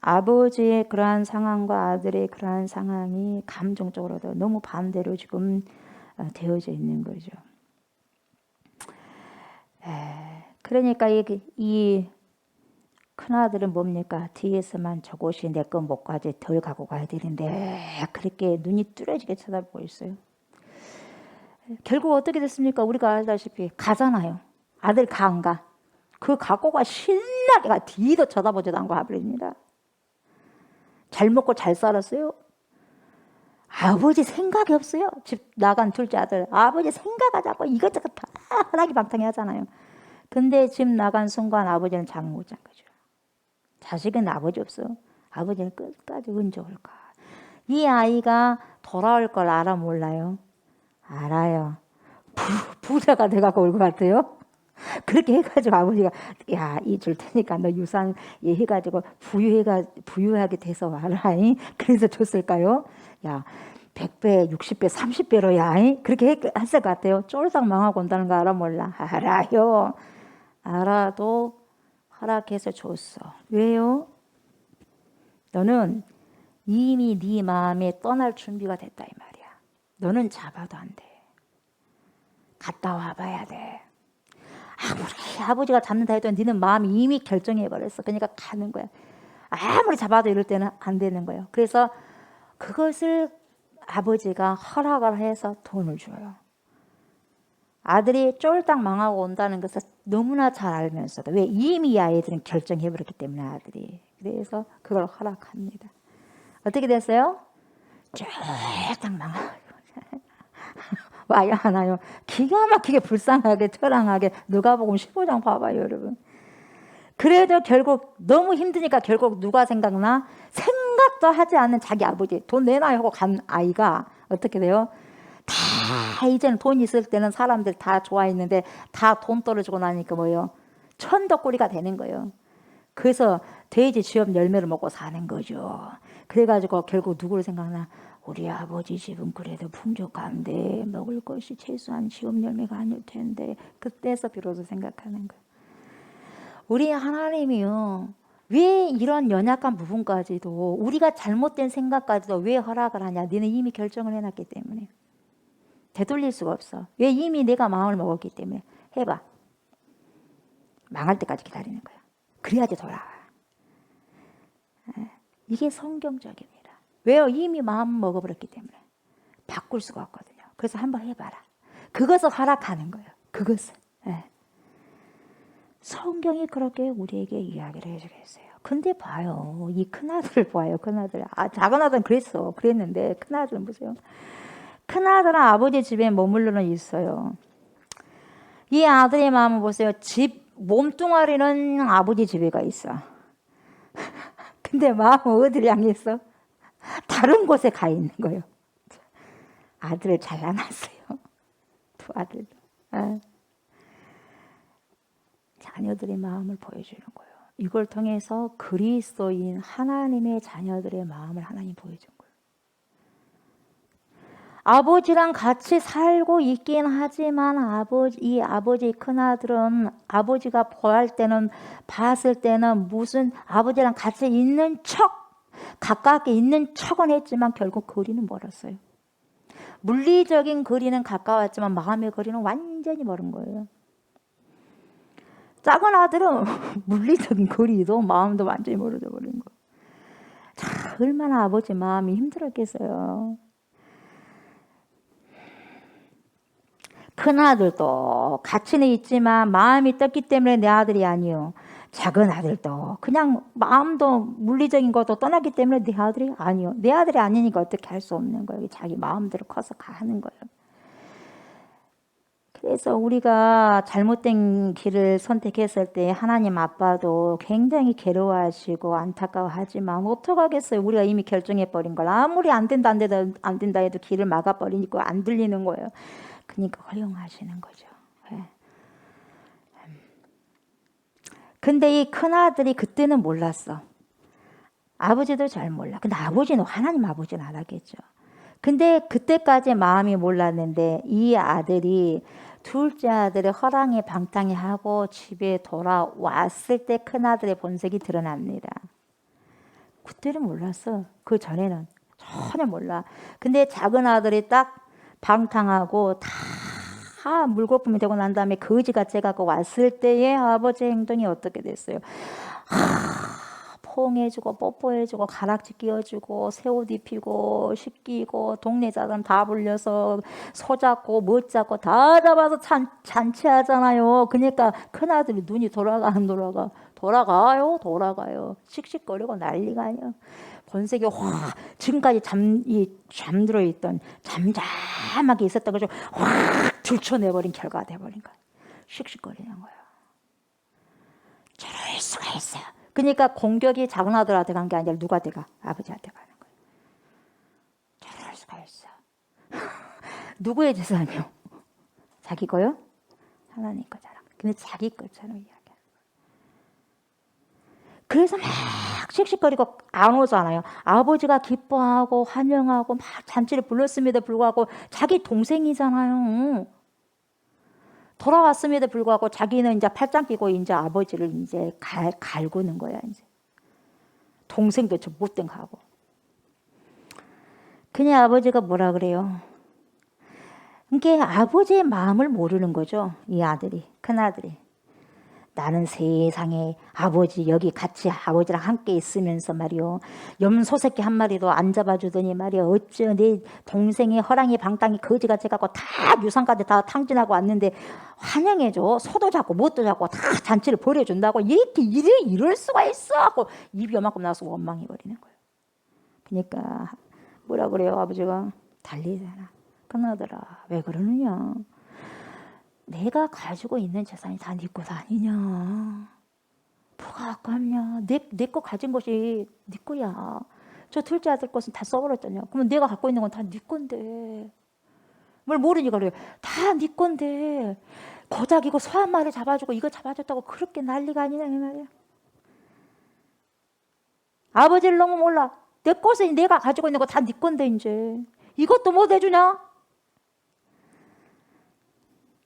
아버지의 그러한 상황과 아들의 그러한 상황이 감정적으로도 너무 반대로 지금 되어져 있는 거죠. 그러니까 이 큰아들은 뭡니까? 뒤에서만 저곳이 내 거 못가지 덜 갖고 가야 되는데 그렇게 눈이 뚜렷하게 쳐다보고 있어요. 결국 어떻게 됐습니까? 우리가 알다시피 가잖아요. 아들 가 안 가? 그 각오가 신나게 가. 뒤도 쳐다보지도 않고 가버립니다. 잘 먹고 잘 살았어요. 아버지 생각이 없어요. 집 나간 둘째 아들 아버지 생각하자고 이것저것 다 하나기 방탕히 하잖아요. 근데 집 나간 순간 아버지는 잠을 못 잔 거죠. 자식은 아버지 없어. 아버지는 끝까지 언제 올까? 이 아이가 돌아올 걸 알아 몰라요? 알아요. 부자가 돼가고 올 것 같아요. 그렇게 해가지고 아버지가 야, 이 줄 테니까 너 유산 얘 해가지고 부유하게 돼서 와라. 그래서 줬을까요? 야 100배, 60배, 30배로 야 그렇게 했을 것 같아요. 쫄딱 망하고 온다는 거 알아 몰라? 알아요. 알아도 허락해서 줬어. 왜요? 너는 이미 네 마음에 떠날 준비가 됐다 이 말이야. 너는 잡아도 안 돼. 갔다 와봐야 돼. 아무리 아버지가 잡는다 해도 너는 마음이 이미 결정해버렸어. 그러니까 가는 거야. 아무리 잡아도 이럴 때는 안 되는 거예요. 그래서 그것을 아버지가 허락을 해서 돈을 줘요. 아들이 쫄딱 망하고 온다는 것을 너무나 잘 알면서도 왜 이미 이 아이들은 결정해버렸기 때문에 아들이 그래서 그걸 허락합니다. 어떻게 됐어요? 쫄딱 망하고 와야 하나요? 기가 막히게 불쌍하게 처량하게 누가복음 15장 봐봐요 여러분. 그래도 결국 너무 힘드니까 결국 누가 생각나? 생각도 하지 않는 자기 아버지 돈 내놔요 하고 간 아이가 어떻게 돼요? 다 이제는 돈 있을 때는 사람들 다 좋아했는데 다 돈 떨어지고 나니까 뭐예요? 천덕꾸리가 되는 거예요. 그래서 돼지 쥐업 열매를 먹고 사는 거죠. 그래가지고 결국 누구를 생각나? 우리 아버지 집은 그래도 풍족한데 먹을 것이 최소한 쥐업 열매가 아닐 텐데 그때서 비로소 생각하는 거예요. 우리 하나님이요. 왜 이런 연약한 부분까지도 우리가 잘못된 생각까지도 왜 허락을 하냐? 너는 이미 결정을 해놨기 때문에. 되돌릴 수가 없어. 왜? 이미 내가 마음을 먹었기 때문에. 해봐. 망할 때까지 기다리는 거야. 그래야지 돌아와. 이게 성경적입니다. 왜요? 이미 마음 먹어버렸기 때문에. 바꿀 수가 없거든요. 그래서 한번 해봐라. 그것을 허락하는 거예요. 그것을. 성경이 그렇게 우리에게 이야기를 해주겠어요. 근데 봐요. 이 큰아들 봐요. 큰아들. 작은 아들은 그랬는데 큰아들은 보세요. 큰아들은 아버지 집에 머물러는 있어요. 이 아들의 마음을 보세요. 몸뚱아리는 아버지 집에 가 있어. 근데 마음은 어디를 향해 있어? 다른 곳에 가 있는 거예요. 아들을 잘라놨어요. 두 아들도. 자녀들의 마음을 보여주는 거예요. 이걸 통해서 그리스도인 하나님의 자녀들의 마음을 하나님 보여준 거예요. 아버지랑 같이 살고 있긴 하지만 이 아버지 큰아들은 아버지가 봤을 때는 무슨 아버지랑 같이 있는 척 가깝게 있는 척은 했지만 결국 거리는 멀었어요. 물리적인 거리는 가까웠지만 마음의 거리는 완전히 멀은 거예요. 작은 아들은 물리적인 거리도 마음도 완전히 멀어져 버린 거. 자, 얼마나 아버지 마음이 힘들었겠어요. 큰 아들도 같이는 있지만 마음이 떴기 때문에 내 아들이 아니요. 작은 아들도 그냥 마음도 물리적인 것도 떠났기 때문에 내 아들이 아니요. 내 아들이 아니니까 어떻게 할 수 없는 거예요. 자기 마음대로 커서 가는 거예요. 그래서 우리가 잘못된 길을 선택했을 때 하나님 아빠도 굉장히 괴로워하시고 안타까워하지만 어떡하겠어요. 우리가 이미 결정해버린 걸. 아무리 안 된다 해도 길을 막아버리니까 안 들리는 거예요. 그러니까 허용하시는 거죠. 네. 근데 이 큰아들이 그때는 몰랐어. 아버지도 잘 몰라. 근데 아버지는 하나님 아버지는 알았겠죠. 근데 그때까지 마음이 몰랐는데 이 아들이 둘째 아들의 허랑이 방탕히 하고 집에 돌아왔을 때 큰아들의 본색이 드러납니다. 그때는 몰랐어. 그 전에는 전혀 몰라. 근데 작은 아들이 딱 방탕하고 다 물거품이 되고 난 다음에 거지같이 해갖고 왔을 때의 아버지의 행동이 어떻게 됐어요? 포옹해주고 뽀뽀해주고 가락지 끼워주고 새 옷 입히고 씻기고 동네 사람 다 불려서 소 잡고 못 잡고 다 잡아서 잔치하잖아요. 그러니까 큰아들이 눈이 돌아가 안 돌아가? 돌아가요. 씩씩거리고 난리가 아니야. 본색이 확 지금까지 잠들어 있던 잠잠하게 있었던 것을 확 들춰내버린 결과가 돼버린 거야. 씩씩거리는 거야. 저럴 수가 있어요. 그러니까 공격이 작은 아들한테 간 게 아니라 누구한테 가? 아버지한테 가는 거예요. 저럴 수가 있어. 누구의 재산이요? 자기 거요? 하나님 거잖아. 근데 자기 것처럼 이야기하는 거예요. 그래서 막 씩씩거리고 안 오잖아요. 아버지가 기뻐하고 환영하고 막 잔치를 불렀음에도 불구하고 자기 동생이잖아요. 돌아왔음에도 불구하고 자기는 이제 팔짱 끼고 이제 아버지를 이제 갈구는 거야. 이제 동생도 저 못된 거 하고. 그냥 아버지가 뭐라 그래요? 이게 아버지의 마음을 모르는 거죠. 이 아들이, 큰 아들이. 나는 세상에 아버지 여기 같이 아버지랑 함께 있으면서 말이요. 염소 새끼 한 마리도 안 잡아주더니 말이요. 어째 내 동생이 허랑이 방탕이 거지같이 해갖고 다 유산까지 다 탕진하고 왔는데 환영해줘. 소도 잡고 못도 잡고 다 잔치를 벌여준다고 이렇게 이럴 수가 있어 하고 입이 요만큼 나서 원망해버리는 거예요. 그러니까 뭐라 그래요 아버지가? 달리잖아. 큰아들아 왜 그러느냐. 내가 가지고 있는 재산이 다 네 것 아니냐. 뭐가 아깝냐. 내 거 가진 것이 네 거야. 저 둘째 아들 것은 다 써버렸잖냐. 그러면 내가 갖고 있는 건 다 네 건데. 뭘 모르니까 그래요. 다 네 건데. 고작 이거 소 한 마리 잡아주고 이거 잡아줬다고 그렇게 난리가 아니냐 이 말이야. 아버지를 너무 몰라. 내 것은 내가 가지고 있는 거 다 네 건데 이제. 이것도 못 해주냐.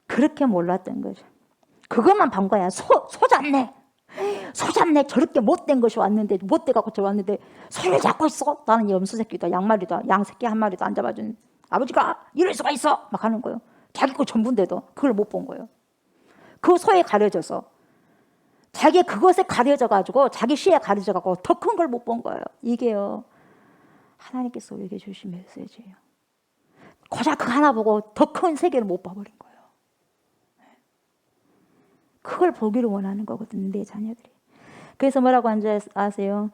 그렇게 몰랐던 거죠. 그것만 본 거야. 소 잡네. 저렇게 못된 것이 왔는데 못돼갖고 저 왔는데 소를 잡고 있어. 나는 염소 새끼도 양말이도 양 새끼 한 마리도 안 잡아준 아버지가 이럴 수가 있어. 막 하는 거예요. 자기 거 전부인데도 그걸 못 본 거예요. 그 소에 가려져서 자기 그것에 가려져가지고 자기 시에 가려져가지고 더 큰 걸 못 본 거예요. 이게요. 하나님께서 우리에게 주신 메시지예요. 고작 그 하나 보고 더 큰 세계를 못 봐버린 거예요. 그걸 보기를 원하는 거거든요. 내 자녀들이. 그래서 뭐라고 아세요?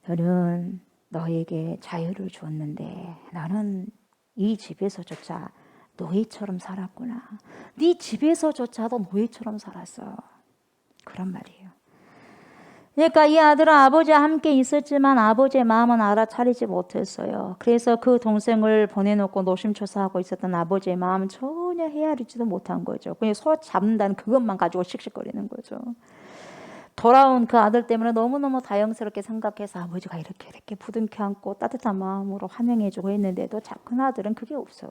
너는 너에게 자유를 줬는데 너는 이 집에서조차 노예처럼 살았구나. 네 집에서조차도 노예처럼 살았어. 그런 말이에요. 그러니까 이 아들은 아버지와 함께 있었지만 아버지의 마음은 알아차리지 못했어요. 그래서 그 동생을 보내놓고 노심초사하고 있었던 아버지의 마음은 전혀 헤아리지도 못한 거죠. 그냥 소 잡는다는 그것만 가지고 씩씩거리는 거죠. 돌아온 그 아들 때문에 너무너무 다영스럽게 생각해서 아버지가 이렇게 부둥켜 안고 따뜻한 마음으로 환영해주고 했는데도 큰 아들은 그게 없어.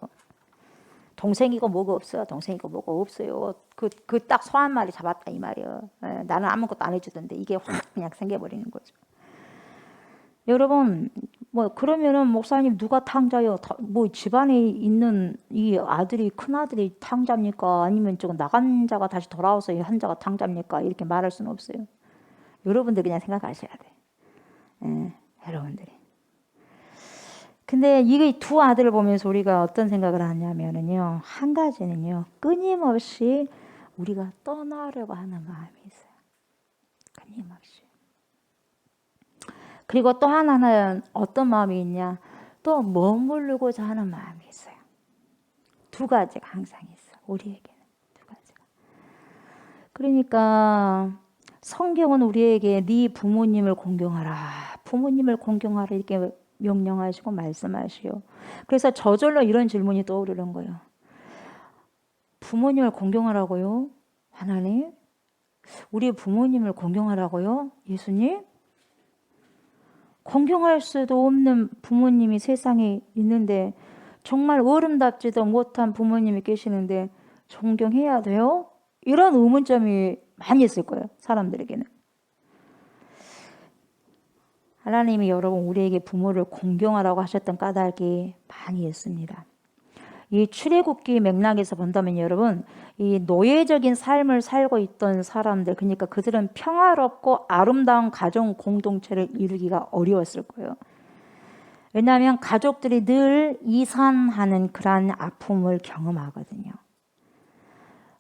동생이고 뭐가 없어요. 동생이고 뭐가 없어요. 그 딱 소 한 마리 잡았다 이 말이에요. 나는 아무것도 안 해주던데 이게 확 그냥 생겨버리는 거죠. 여러분 뭐 그러면은 목사님 누가 탕자요? 뭐 집안에 있는 이 아들이 큰 아들이 탕자입니까? 아니면 조금 나간 자가 다시 돌아와서 한 자가 탕자입니까? 이렇게 말할 수는 없어요. 여러분들 그냥 생각하셔야 돼. 여러분들이. 근데 이 두 아들을 보면서 우리가 어떤 생각을 하냐면은요. 한 가지는요. 끊임없이 우리가 떠나려고 하는 마음이 있어요. 끊임없이. 그리고 또 하나는 어떤 마음이 있냐. 또 머무르고자 하는 마음이 있어요. 두 가지가 항상 있어요. 우리에게는. 그러니까 성경은 우리에게 네 부모님을 공경하라, 부모님을 공경하라 이렇게 명령하시고 말씀하시오. 그래서 저절로 이런 질문이 떠오르는 거예요. 부모님을 공경하라고요? 하나님? 우리 부모님을 공경하라고요? 예수님? 공경할 수도 없는 부모님이 세상에 있는데 정말 어른답지도 못한 부모님이 계시는데 존경해야 돼요? 이런 의문점이 많이 있을 거예요. 사람들에게는. 하나님이 여러분 우리에게 부모를 공경하라고 하셨던 까닭이 많이 있습니다. 이 출애굽기 맥락에서 본다면 여러분 이 노예적인 삶을 살고 있던 사람들, 그러니까 그들은 평화롭고 아름다운 가정 공동체를 이루기가 어려웠을 거예요. 왜냐하면 가족들이 늘 이산하는 그러한 아픔을 경험하거든요.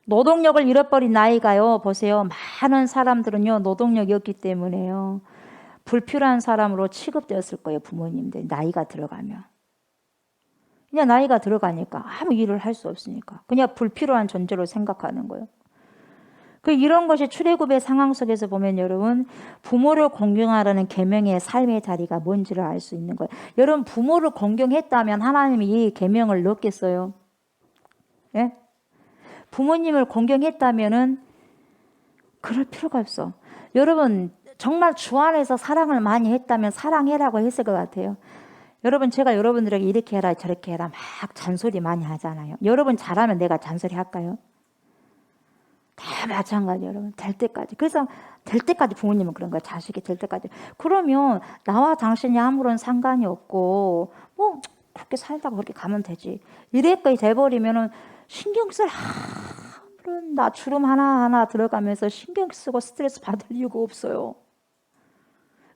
노동력을 잃어버린 나이가요, 보세요. 많은 사람들은요 노동력이 없기 때문에요 불필요한 사람으로 취급되었을 거예요. 부모님들 나이가 들어가면. 그냥 나이가 들어가니까 아무 일을 할 수 없으니까 그냥 불필요한 존재로 생각하는 거예요. 이런 것이 출애굽의 상황 속에서 보면 여러분 부모를 공경하라는 계명의 삶의 자리가 뭔지를 알 수 있는 거예요. 여러분 부모를 공경했다면 하나님이 이 계명을 넣겠어요? 예? 부모님을 공경했다면은 그럴 필요가 없어. 여러분 정말 주 안에서 사랑을 많이 했다면 사랑해라고 했을 것 같아요. 여러분 제가 여러분들에게 이렇게 해라 저렇게 해라 막 잔소리 많이 하잖아요. 여러분 잘하면 내가 잔소리 할까요? 다 마찬가지 여러분. 될 때까지. 그래서 될 때까지 부모님은 그런 거예요. 자식이 될 때까지. 그러면 나와 당신이 아무런 상관이 없고 뭐 그렇게 살다가 그렇게 가면 되지. 이래까지 돼버리면은 신경 쓸 나 주름 하나하나 들어가면서 신경 쓰고 스트레스 받을 이유가 없어요.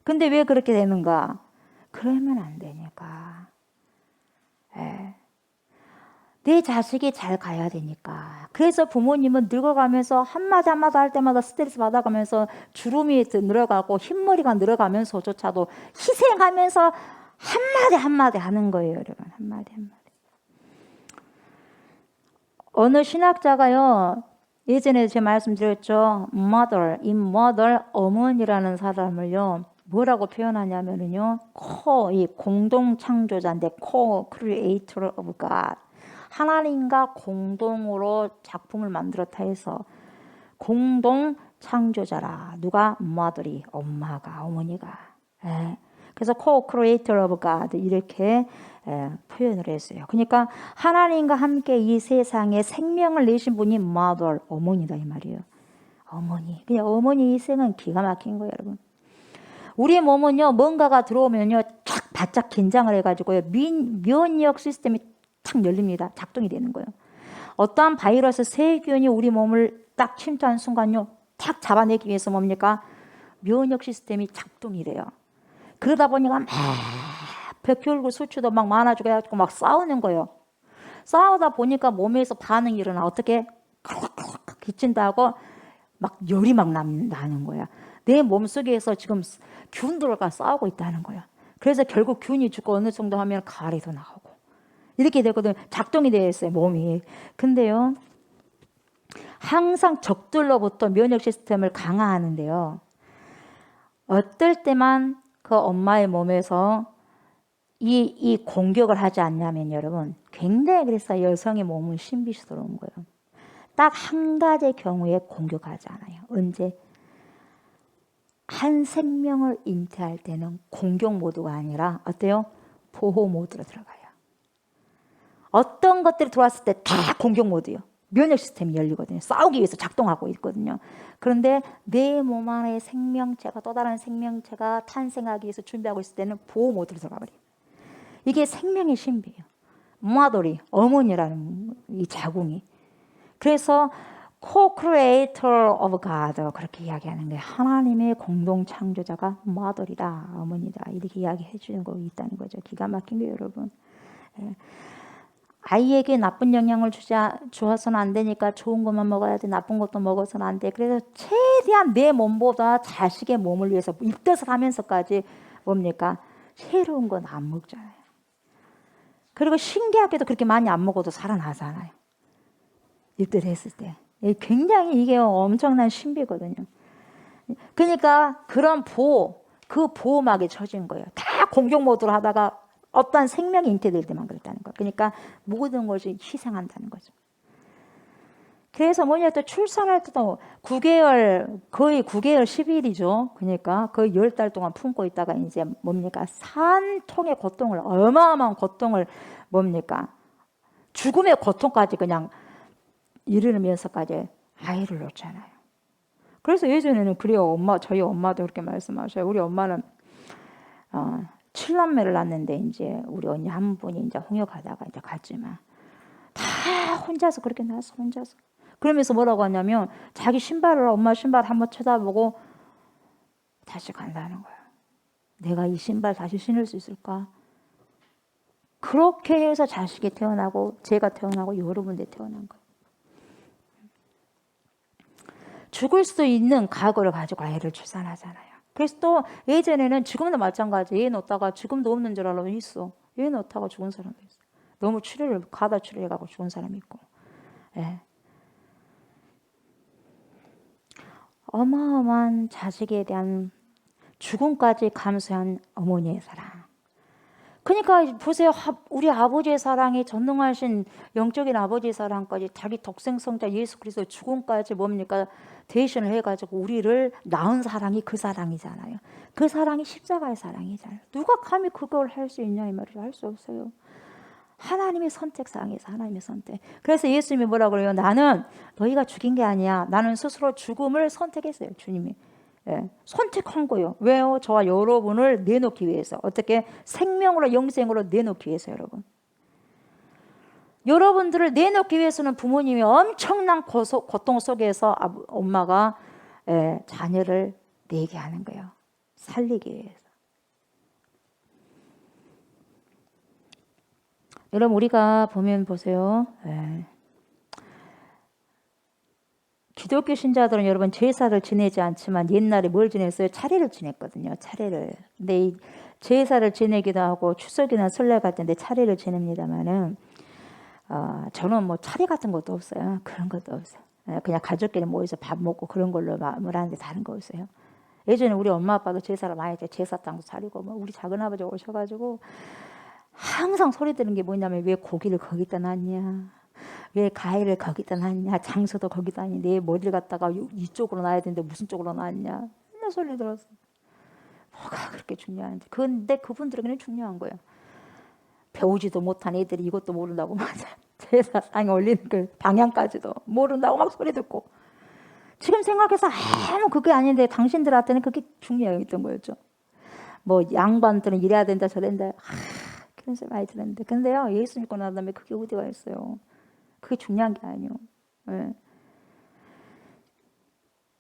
근데 왜 그렇게 되는가? 그러면 안 되니까. 내 자식이 잘 가야 되니까. 그래서 부모님은 늙어가면서 한마디 한마디 할 때마다 스트레스 받아가면서 주름이 늘어가고 흰머리가 늘어가면서조차도 희생하면서 한마디 한마디 하는 거예요. 여러분. 한마디 한마디. 어느 신학자가요. 예전에 제가 말씀드렸죠. 이 mother, 어머니라는 사람을요. 뭐라고 표현하냐면요. 이 공동 창조자인데 co-creator of God. 하나님과 공동으로 작품을 만들었다 해서 공동 창조자라. 누가? mother이, 엄마가, 어머니가. 그래서 co-creator of God 이렇게 표현을 했어요. 그러니까 하나님과 함께 이 세상에 생명을 내신 분이 mother, 어머니다 이 말이에요. 어머니. 그냥 어머니 희생은 기가 막힌 거예요, 여러분. 우리 몸은요, 뭔가가 들어오면요, 쫙 바짝 긴장을 해가지고요, 면역 시스템이 탁 열립니다. 작동이 되는 거예요. 어떠한 바이러스, 세균이 우리 몸을 딱 침투한 순간요, 탁 잡아내기 위해서 뭡니까? 면역 시스템이 작동이 돼요. 그러다 보니까 막 백혈구 수치도 막 많아지고 해가지고 막 싸우는 거예요. 싸우다 보니까 몸에서 반응이 일어나. 어떻게? 기친다고 막 열이 막 나는 거야. 내 몸속에서 지금 균들과 싸우고 있다는 거야. 그래서 결국 균이 죽고 어느 정도 하면 가래도 나오고 이렇게 되거든. 작동이 되어 있어요, 몸이. 근데요, 항상 적들로부터 면역 시스템을 강화하는데요. 어떨 때만 그 엄마의 몸에서 이 공격을 하지 않냐면 여러분, 굉장히 그래서 여성의 몸은 신비스러운 거예요. 딱 한 가지 경우에 공격하지 않아요. 언제? 한 생명을 잉태할 때는 공격 모드가 아니라 어때요? 보호 모드로 들어가요. 어떤 것들이 들어왔을 때 다 공격 모드요. 면역 시스템이 열리거든요. 싸우기 위해서 작동하고 있거든요. 그런데 내 몸 안에 생명체가 또 다른 생명체가 탄생하기 위해서 준비하고 있을 때는 보호 모드로 들어가버려요. 이게 생명의 신비예요. 마더리, 어머니라는 이 자궁이. 그래서 co-creator of God 그렇게 이야기하는 거예요. 하나님의 공동 창조자가 마더리다, 어머니다 이렇게 이야기해 주는 거 있다는 거죠. 기가 막힌 거예요, 여러분. 아이에게 나쁜 영향을 주어서는 안 되니까 좋은 것만 먹어야 돼. 나쁜 것도 먹어서는 안 돼. 그래서 최대한 내 몸보다 자식의 몸을 위해서 입덧을 하면서까지 뭡니까? 새로운 건 안 먹잖아요. 그리고 신기하게도 그렇게 많이 안 먹어도 살아나잖아요. 입덧했을 때. 굉장히 이게 엄청난 신비거든요. 그러니까 그런 그 보호막에 처진 거예요. 다 공격 모드로 하다가 어떠한 생명이 잉태될 때만 그랬다는 거예요. 그러니까 모든 것이 희생한다는 거죠. 그래서 뭐냐, 또 출산할 때도 9개월, 거의 9개월 10일이죠. 그러니까 거의 10달 동안 품고 있다가 이제 뭡니까? 산통의 고통을, 어마어마한 고통을 뭡니까? 죽음의 고통까지 그냥 이르면서까지 아이를 놓잖아요. 그래서 예전에는 그래요. 저희 엄마도 그렇게 말씀하셔요. 우리 엄마는 7남매를 낳았는데 이제 우리 언니 한 분이 이제 홍역하다가 이제 갔지만 다 혼자서 그렇게 낳았어, 혼자서. 그러면서 뭐라고 하냐면 자기 신발을 엄마 신발 한번 쳐다보고 다시 간다는 거야. 내가 이 신발 다시 신을 수 있을까? 그렇게 해서 자식이 태어나고 제가 태어나고 여러분들 태어난 거예요. 죽을 수 있는 각오를 가지고 아이를 출산하잖아요. 그래서 또 예전에는 지금도 마찬가지. 애 놓다가 지금도 없는 줄 알고 있어. 애 놓다가 죽은 사람도 있어. 너무 가다 출혈해가고 죽은 사람이 있고. 예. 어마어마한 자식에 대한 죽음까지 감수한 어머니의 사랑. 그러니까 보세요. 우리 아버지의 사랑이 전능하신 영적인 아버지의 사랑까지 자기 독생성자 예수 그리스도 죽음까지 뭡니까? 대신을 해가지고 우리를 낳은 사랑이 그 사랑이잖아요. 그 사랑이 십자가의 사랑이잖아요. 누가 감히 그걸 할 수 있냐 이 말이죠. 할 수 없어요. 하나님의 선택 사항에서 하나님의 선택. 그래서 예수님이 뭐라고 그래요? 나는 너희가 죽인 게 아니야. 나는 스스로 죽음을 선택했어요. 주님이. 예, 선택한 거예요. 왜요? 저와 여러분을 내놓기 위해서. 어떻게? 생명으로 영생으로 내놓기 위해서 여러분. 여러분들을 내놓기 위해서는 부모님이 엄청난 고통 속에서 엄마가 자녀를 내게 하는 거예요. 살리기 위해서. 여러분 우리가 보면 보세요. 기독교 신자들은 여러분 제사를 지내지 않지만 옛날에 뭘 지냈어요? 차례를 지냈거든요. 차례를. 근데 이 제사를 지내기도 하고 추석이나 설날 같은 데 차례를 지냅니다만은 저는 뭐 차례 같은 것도 없어요. 그런 것도 없어요. 그냥 가족끼리 모여서 밥 먹고 그런 걸로 마음을 하는데 다른 거 없어요. 예전에 우리 엄마 아빠도 제사를 많이 했죠. 제사장도 차리고 뭐 우리 작은아버지 오셔가지고 항상 소리 들은 게 뭐냐면 왜 고기를 거기다 놨냐, 왜 과일을 거기다 놨냐, 장소도 거기다 놨냐, 내 머리를 갖다가 이쪽으로 놔야 되는데 무슨 쪽으로 놨냐, 맨날 소리 들었어. 뭐가 그렇게 중요한지. 근데 그분들에게는 중요한 거예요. 배우지도 못한 애들이 이것도 모른다고 맞아. 제사상에 올리는 그 방향까지도 모른다고 막 소리 듣고. 지금 생각해서 아무 그게 아닌데 당신들한테는 그게 중요했던 거였죠. 뭐 양반들은 이래야 된다 저래야 된다. 그런 소리 많이 들었는데. 근데요, 예수 믿고 난 다음에 그게 어디가 있어요. 그게 중요한 게 아니에요. 네.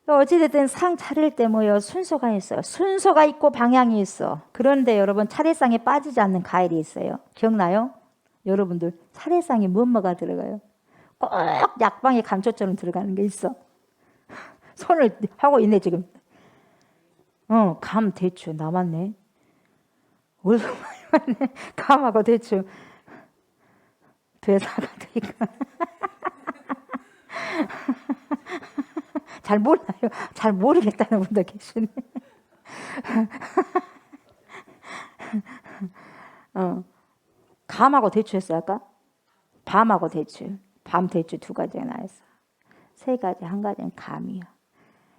어찌됐든 상 차릴 때 뭐예요? 순서가 있어요. 순서가 있고 방향이 있어. 그런데 여러분 차례상에 빠지지 않는 과일이 있어요. 기억나요? 여러분들 차례상에 뭐가 들어가요? 꼭 약방에 감초처럼 들어가는 게 있어. 손을 하고 있네 지금. 감, 대추 남았네. 얼마나 많네. 감하고 대추. 대사가 되니까. 잘 몰라요. 잘 모르겠다는 분도 계시네. 감하고 대추 했어요 아까? 밤하고 대추. 밤 대추 두 가지가 나왔어. 세 가지 한 가지는 감이야.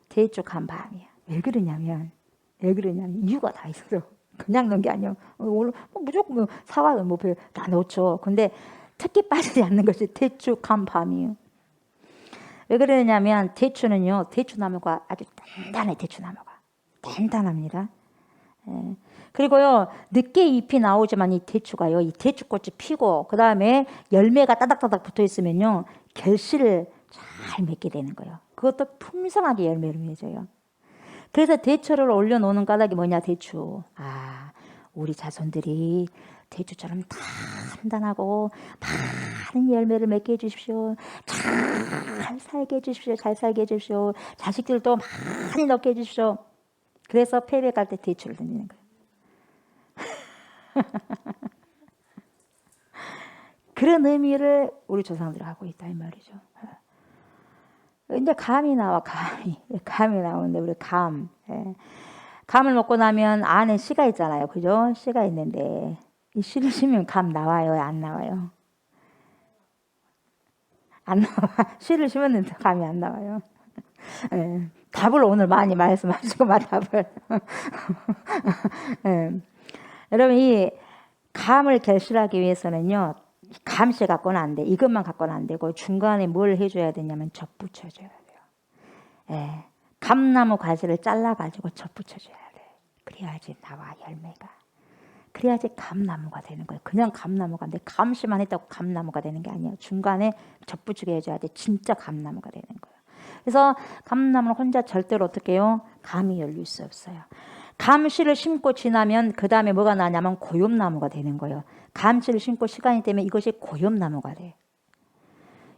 대추 감 밤이야. 왜 그러냐면 이유가 다 있어. 그냥 넣은 게 아니야. 무조건 뭐 사과를 다 넣죠. 근데 특히 빠지지 않는 것이 대추 감 밤이에요. 왜 그러냐면 대추는요, 대추나무가 아주 단단해. 대추나무가 단단합니다. 그리고요, 늦게 잎이 나오지만 이 대추가요, 이 대추꽃이 피고 그 다음에 열매가 따닥따닥 붙어 있으면요, 결실을 잘 맺게 되는 거예요. 그것도 풍성하게 열매를 맺어요. 그래서 대추를 올려놓는 까닭이 뭐냐? 대추. 우리 자손들이 대추처럼 단단하고 많은 열매를 맺게 해주십시오. 잘 살게 해주십시오. 잘 살게 해주십시오. 자식들도 많이 넣게 해주십시오. 그래서 패배할 때 대추를 던지는 거예요. 그런 의미를 우리 조상들이 하고 있다 이 말이죠. 이제 감이 나와, 감이 나오는데, 우리 감. 예. 감을 먹고 나면 안에 씨가 있잖아요. 그죠? 씨가 있는데, 이 씨를 심으면 감 나와요? 안 나와요? 안 나와. 씨를 심었는데 감이 안 나와요. 예. 답을 오늘 많이 말씀하시고, 답을. 예. 여러분, 이 감을 결실하기 위해서는요, 감씨 갖고는 안 돼. 이것만 갖고는 안 되고, 중간에 뭘 해줘야 되냐면, 접붙여줘야 돼요. 예. 감나무 가지를 잘라가지고 접붙여줘야 돼. 그래야지 나와, 열매가. 그래야지 감나무가 되는 거예요. 그냥 감나무가 안 돼. 감씨만 했다고 감나무가 되는 게 아니에요. 중간에 접붙이게 해줘야 돼. 진짜 감나무가 되는 거예요. 그래서 감나무는 혼자 절대로 어떻게 해요? 감이 열릴 수 없어요. 감씨를 심고 지나면 그 다음에 뭐가 나냐면 고엽나무가 되는 거예요. 감씨를 심고 시간이 되면 이것이 고엽나무가 돼.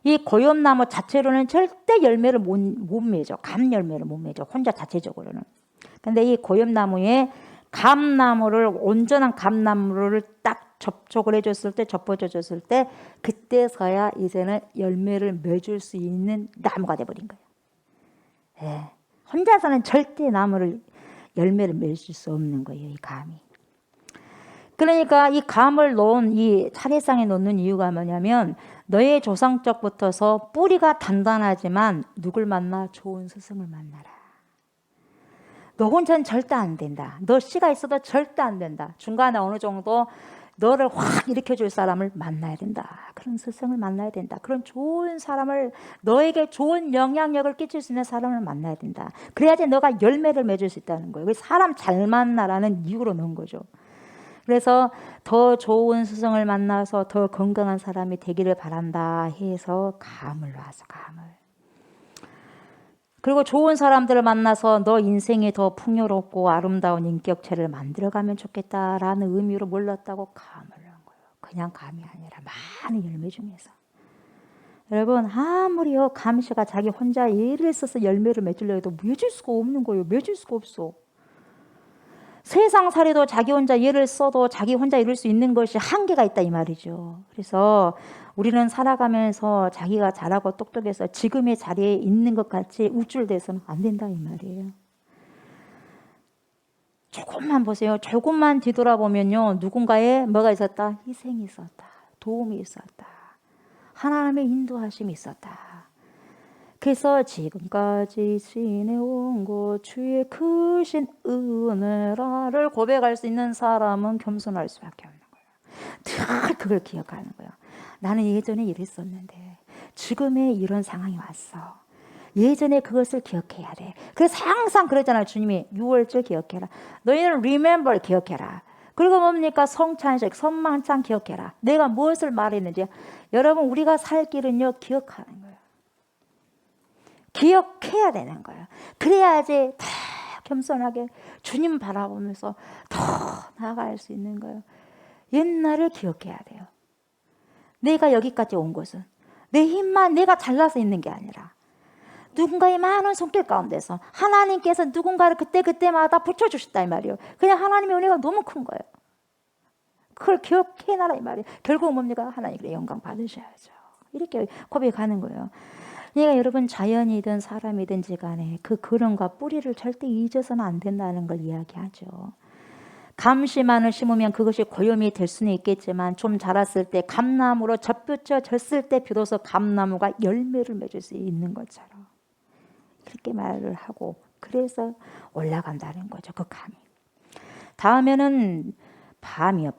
이 고엽나무 자체로는 절대 열매를 못 맺어. 감 열매를 못 맺어. 혼자 자체적으로는. 근데 이 고엽나무에 감나무를, 온전한 감나무를 딱 접촉을 해줬을 때, 접어줬을 때, 그때서야 이제는 열매를 맺을 수 있는 나무가 돼버린 거예요. 예. 혼자서는 절대 열매를 맺을 수 없는 거예요, 이 감이. 그러니까 이 감을 놓은, 이 차례상에 놓는 이유가 뭐냐면, 너의 조상적부터서 뿌리가 단단하지만 누굴 만나? 좋은 스승을 만나라. 너 혼자는 절대 안 된다. 너 씨가 있어도 절대 안 된다. 중간에 어느 정도 너를 확 일으켜줄 사람을 만나야 된다. 그런 스승을 만나야 된다. 그런 좋은 사람을, 너에게 좋은 영향력을 끼칠 수 있는 사람을 만나야 된다. 그래야지 너가 열매를 맺을 수 있다는 거예요. 사람 잘 만나라는 이유로 넣은 거죠. 그래서 더 좋은 스승을 만나서 더 건강한 사람이 되기를 바란다 해서 감을 놔서, 감을. 그리고 좋은 사람들을 만나서 너 인생이 더 풍요롭고 아름다운 인격체를 만들어가면 좋겠다라는 의미로 몰랐다고 감을 넣은 거예요. 그냥 감이 아니라 많은 열매 중에서. 여러분, 아무리요 감씨가 자기 혼자 애를 써서 열매를 맺으려 해도 맺을 수가 없는 거예요. 맺을 수가 없어. 세상살이도 자기 혼자 애를 써도 자기 혼자 이룰 수 있는 것이 한계가 있다 이 말이죠. 그래서 우리는 살아가면서 자기가 잘하고 똑똑해서 지금의 자리에 있는 것 같이 우쭐대서는 안 된다 이 말이에요. 조금만 보세요. 조금만 뒤돌아보면요. 누군가의 뭐가 있었다? 희생이 있었다. 도움이 있었다. 하나님의 인도하심이 있었다. 그래서 지금까지 지내온 것 주의 크신 은혜라를 고백할 수 있는 사람은 겸손할 수밖에 없는 거예요. 늘 그걸 기억하는 거예요. 나는 예전에 이랬었는데 지금의 이런 상황이 왔어. 예전에 그것을 기억해야 돼. 그래서 항상 그러잖아요. 주님이 6월절 기억해라. 너희는 remember 기억해라. 그리고 뭡니까? 성찬식, 선망찬 기억해라. 내가 무엇을 말했는지. 여러분, 우리가 살 길은요, 기억하는 거예요. 기억해야 되는 거예요. 그래야지 더 겸손하게 주님 바라보면서 더 나아갈 수 있는 거예요. 옛날을 기억해야 돼요. 내가 여기까지 온 것은 내 힘만 내가 잘나서 있는 게 아니라 누군가의 많은 손길 가운데서 하나님께서 누군가를 그때마다 붙여주셨다 이 말이에요. 그냥 하나님의 은혜가 너무 큰 거예요. 그걸 기억해놔라 이 말이에요. 결국 뭡니까? 하나님께 영광 받으셔야죠. 이렇게 고백하는 거예요. 그러니까 여러분, 자연이든 사람이든지 간에 그 근원과 뿌리를 절대 잊어서는 안 된다는 걸 이야기하죠. 감씨만을 심으면 그것이 고염이 될 수는 있겠지만 좀 자랐을 때 감나무로 접붙여졌을 때 비로소 감나무가 열매를 맺을 수 있는 것처럼 그렇게 말을 하고, 그래서 올라간다는 거죠. 그 감이. 다음에는 밤이요.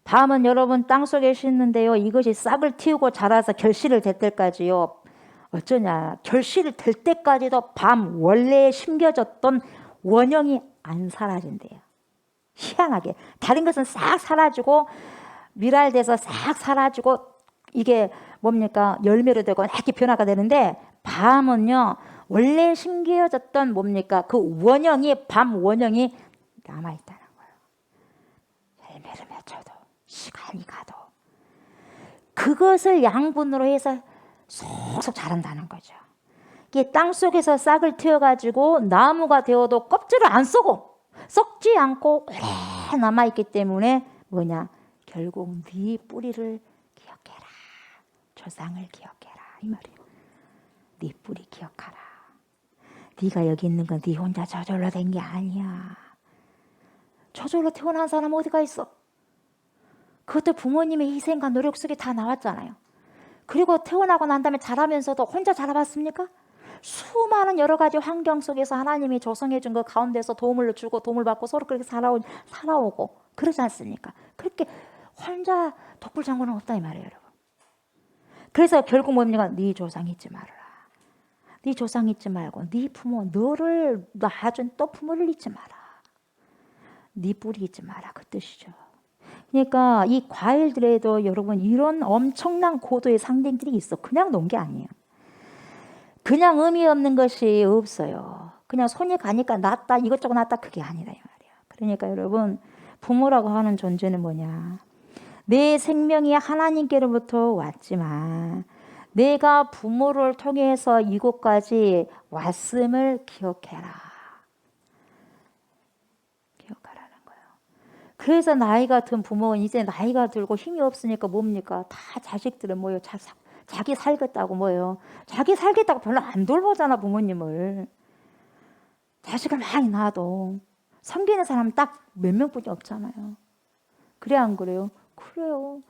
밤은 여러분 땅속에 심는데요, 이것이 싹을 틔우고 자라서 결실을 댈 때까지요, 어쩌냐, 결실을 댈 때까지도 밤 원래 심겨졌던 원형이 안 사라진대요. 희한하게. 다른 것은 싹 사라지고 미랄돼서 싹 사라지고 이게 뭡니까? 열매로 되고 이렇게 변화가 되는데, 밤은요 원래 심겨졌던 뭡니까? 그 원형이, 밤 원형이 남아있다는 거예요. 열매를 맺혀도 시간이 가도 그것을 양분으로 해서 속속 자란다는 거죠. 이게 땅속에서 싹을 틔워가지고 나무가 되어도 껍질을 안 썩고 썩지 않고 오래 남아있기 때문에 뭐냐? 결국 네 뿌리를 기억해라. 조상을 기억해라. 이 말이에요. 네 뿌리 기억하라. 네가 여기 있는 건 네 혼자 저절로 된 게 아니야. 저절로 태어난 사람 어디가 있어? 그것도 부모님의 희생과 노력 속에 다 나왔잖아요. 그리고 태어나고 난 다음에 자라면서도 혼자 자라봤습니까? 수많은 여러 가지 환경 속에서 하나님이 조성해 준 그 가운데서 도움을 주고 도움을 받고 서로 그렇게 살아오고 그러지 않습니까? 그렇게 혼자 독불장군은 없다 이 말이에요, 여러분. 그래서 결국 뭡니까? 네 조상 잊지 말아라. 네 조상 잊지 말고 네 부모, 너를 낳아준 또 부모를 잊지 마라. 네 뿌리 잊지 마라. 그 뜻이죠. 그러니까 이 과일들에도 여러분 이런 엄청난 고도의 상징들이 있어. 그냥 놓은 게 아니에요. 그냥 의미 없는 것이 없어요. 그냥 손이 가니까 낫다 이것저것 낫다 그게 아니다 이 말이에요. 그러니까 여러분 부모라고 하는 존재는 뭐냐? 내 생명이 하나님께로부터 왔지만 내가 부모를 통해서 이곳까지 왔음을 기억해라. 기억하라는 거예요. 그래서 나이가 든 부모는 이제 나이가 들고 힘이 없으니까 뭡니까? 다 자식들은 뭐예요? 자기 살겠다고 뭐예요? 자기 살겠다고 별로 안 돌보잖아 부모님을. 자식을 많이 낳아도 섬기는 사람은 딱 몇 명뿐이 없잖아요. 그래 안 그래요? 그래요.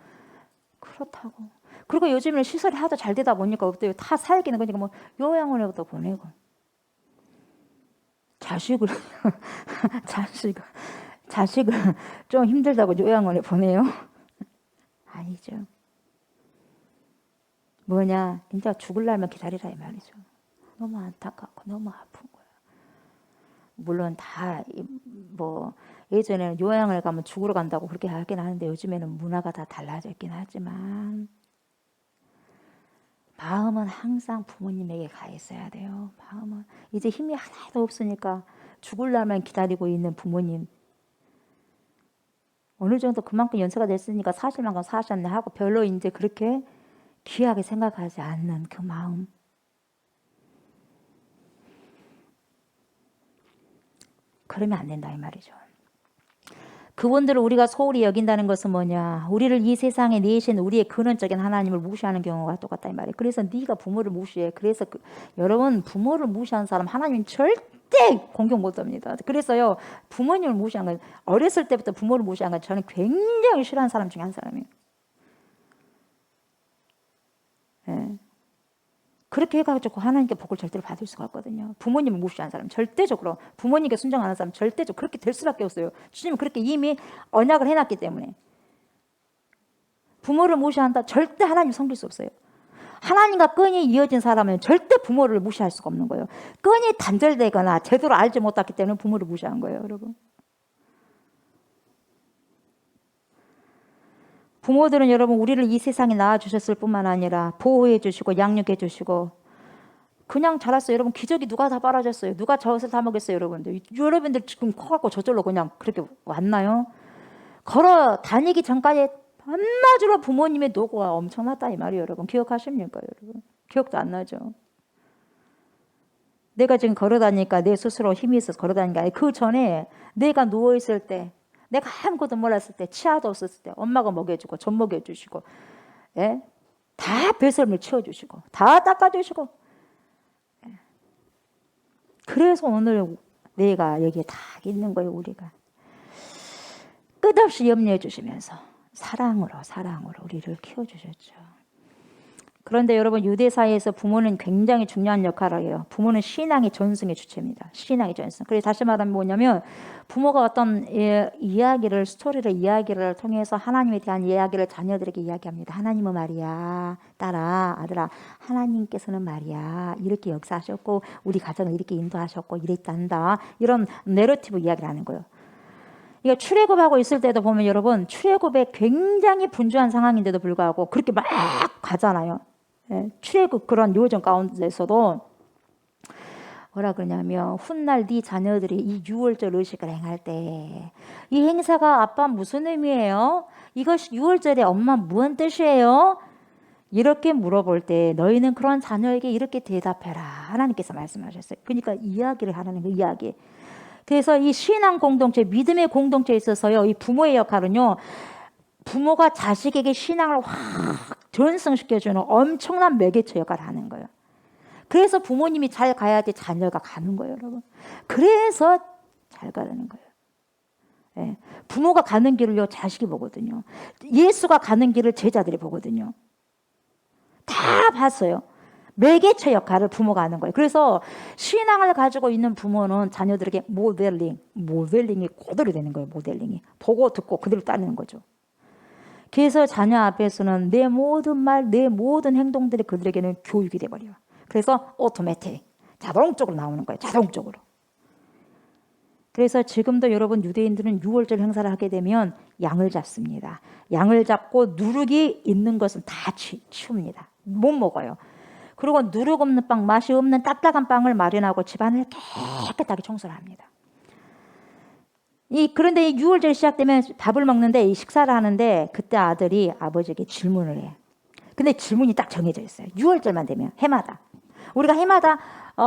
그렇다고. 그리고 요즘에는 시설이 하도 잘 되다 보니까 어때요? 다 살기는 거니까 뭐 요양원에도 보내고 자식을 좀 힘들다고 요양원에 보내요? 아니죠. 뭐냐? 진짜 죽을 날만 기다리라 이 말이죠. 너무 안타깝고 너무 아픈 거예요. 물론 다 뭐 예전에는 요양을 가면 죽으러 간다고 그렇게 하긴 하는데 요즘에는 문화가 다 달라졌긴 하지만 마음은 항상 부모님에게 가 있어야 돼요. 마음은 이제 힘이 하나도 없으니까 죽을 날만 기다리고 있는 부모님. 어느 정도 그만큼 연세가 됐으니까 사실만큼 사셨네 하고 별로 이제 그렇게 귀하게 생각하지 않는 그 마음. 그러면 안 된다 이 말이죠. 그분들을 우리가 소홀히 여긴다는 것은 뭐냐? 우리를 이 세상에 내신 우리의 근원적인 하나님을 무시하는 경우가 똑같다 이 말이에요. 그래서 네가 부모를 무시해. 그래서 여러분 부모를 무시하는 사람 하나님 절대 공경 못합니다. 그래서요 부모님을 무시한 건 어렸을 때부터 부모를 무시한 건 저는 굉장히 싫어하는 사람 중에 한 사람이에요. 네. 그렇게 해가지고 하나님께 복을 절대로 받을 수가 없거든요. 부모님을 무시하는 사람 절대적으로 부모님께 순종하는 사람 절대적으로 그렇게 될 수밖에 없어요. 주님은 그렇게 이미 언약을 해놨기 때문에. 부모를 무시한다 절대 하나님 섬길 수 없어요. 하나님과 끈이 이어진 사람은 절대 부모를 무시할 수가 없는 거예요. 끈이 단절되거나 제대로 알지 못했기 때문에 부모를 무시한 거예요, 여러분. 부모들은 여러분 우리를 이 세상에 낳아주셨을 뿐만 아니라 보호해 주시고 양육해 주시고 그냥 자랐어요. 여러분 기저귀 누가 다 빨아줬어요? 누가 젖을 다 먹였어요? 여러분들 지금 커갖고 저절로 그냥 그렇게 왔나요? 걸어 다니기 전까지 한마디로 부모님의 노고가 엄청났다 이 말이에요. 여러분 기억하십니까? 여러분 기억도 안 나죠? 내가 지금 걸어 다니니까 내 스스로 힘이 있어서 걸어 다니는 게 아니라 그 전에 내가 누워있을 때 내가 아무것도 몰랐을 때 치아도 없었을 때 엄마가 먹여주고 젖 먹여주시고 예? 다 배설물 치워주시고 다 닦아주시고 예. 그래서 오늘 내가 여기에 다 있는 거예요. 우리가 끝없이 염려해 주시면서 사랑으로 우리를 키워주셨죠. 그런데 여러분 유대사회에서 부모는 굉장히 중요한 역할을 해요. 부모는 신앙의 전승의 주체입니다. 신앙의 전승. 그래서 다시 말하면 뭐냐면 부모가 어떤 이야기를 스토리를 이야기를 통해서 하나님에 대한 이야기를 자녀들에게 이야기합니다. 하나님은 말이야 딸아 아들아 하나님께서는 말이야 이렇게 역사하셨고 우리 가정을 이렇게 인도하셨고 이랬단다. 이런 내러티브 이야기를 하는 거예요. 이거 출애굽하고 있을 때도 보면 여러분 출애굽에 굉장히 분주한 상황인데도 불구하고 그렇게 막 가잖아요. 예, 출애굽 그런 요정 가운데서도 뭐라 그러냐면 훗날 네 자녀들이 이 유월절 의식을 행할 때 이 행사가 아빠 무슨 의미예요? 이것이 유월절에 엄마 무슨 뜻이에요? 이렇게 물어볼 때 너희는 그런 자녀에게 이렇게 대답해라. 하나님께서 말씀하셨어요. 그러니까 이야기를 하라는 거예요. 이야기. 그래서 이 신앙 공동체, 믿음의 공동체에 있어서요, 이 부모의 역할은요, 부모가 자식에게 신앙을 확 전승시켜주는 엄청난 매개체 역할을 하는 거예요. 그래서 부모님이 잘 가야지 자녀가 가는 거예요, 여러분. 그래서 잘 가는 거예요. 예. 부모가 가는 길을요, 자식이 보거든요. 예수가 가는 길을 제자들이 보거든요. 다 봤어요. 매개체 역할을 부모가 하는 거예요. 그래서 신앙을 가지고 있는 부모는 자녀들에게 모델링이 그대로 되는 거예요. 모델링이. 보고 듣고 그대로 따르는 거죠. 그래서 자녀 앞에서는 내 모든 말, 내 모든 행동들이 그들에게는 교육이 돼버려요. 그래서 오토매틱, 자동적으로 나오는 거예요. 자동적으로. 그래서 지금도 여러분 유대인들은 6월절 행사를 하게 되면 양을 잡습니다. 양을 잡고 누룩이 있는 것은 다 치웁니다. 못 먹어요. 그리고 누룩 없는 빵, 맛이 없는 딱딱한 빵을 마련하고 집안을 깨끗하게 청소를 합니다. 그런데 이 6월절이 시작되면 밥을 먹는데 이 식사를 하는데 그때 아들이 아버지에게 질문을 해. 근데 질문이 딱 정해져 있어요. 6월절만 되면 해마다. 우리가 해마다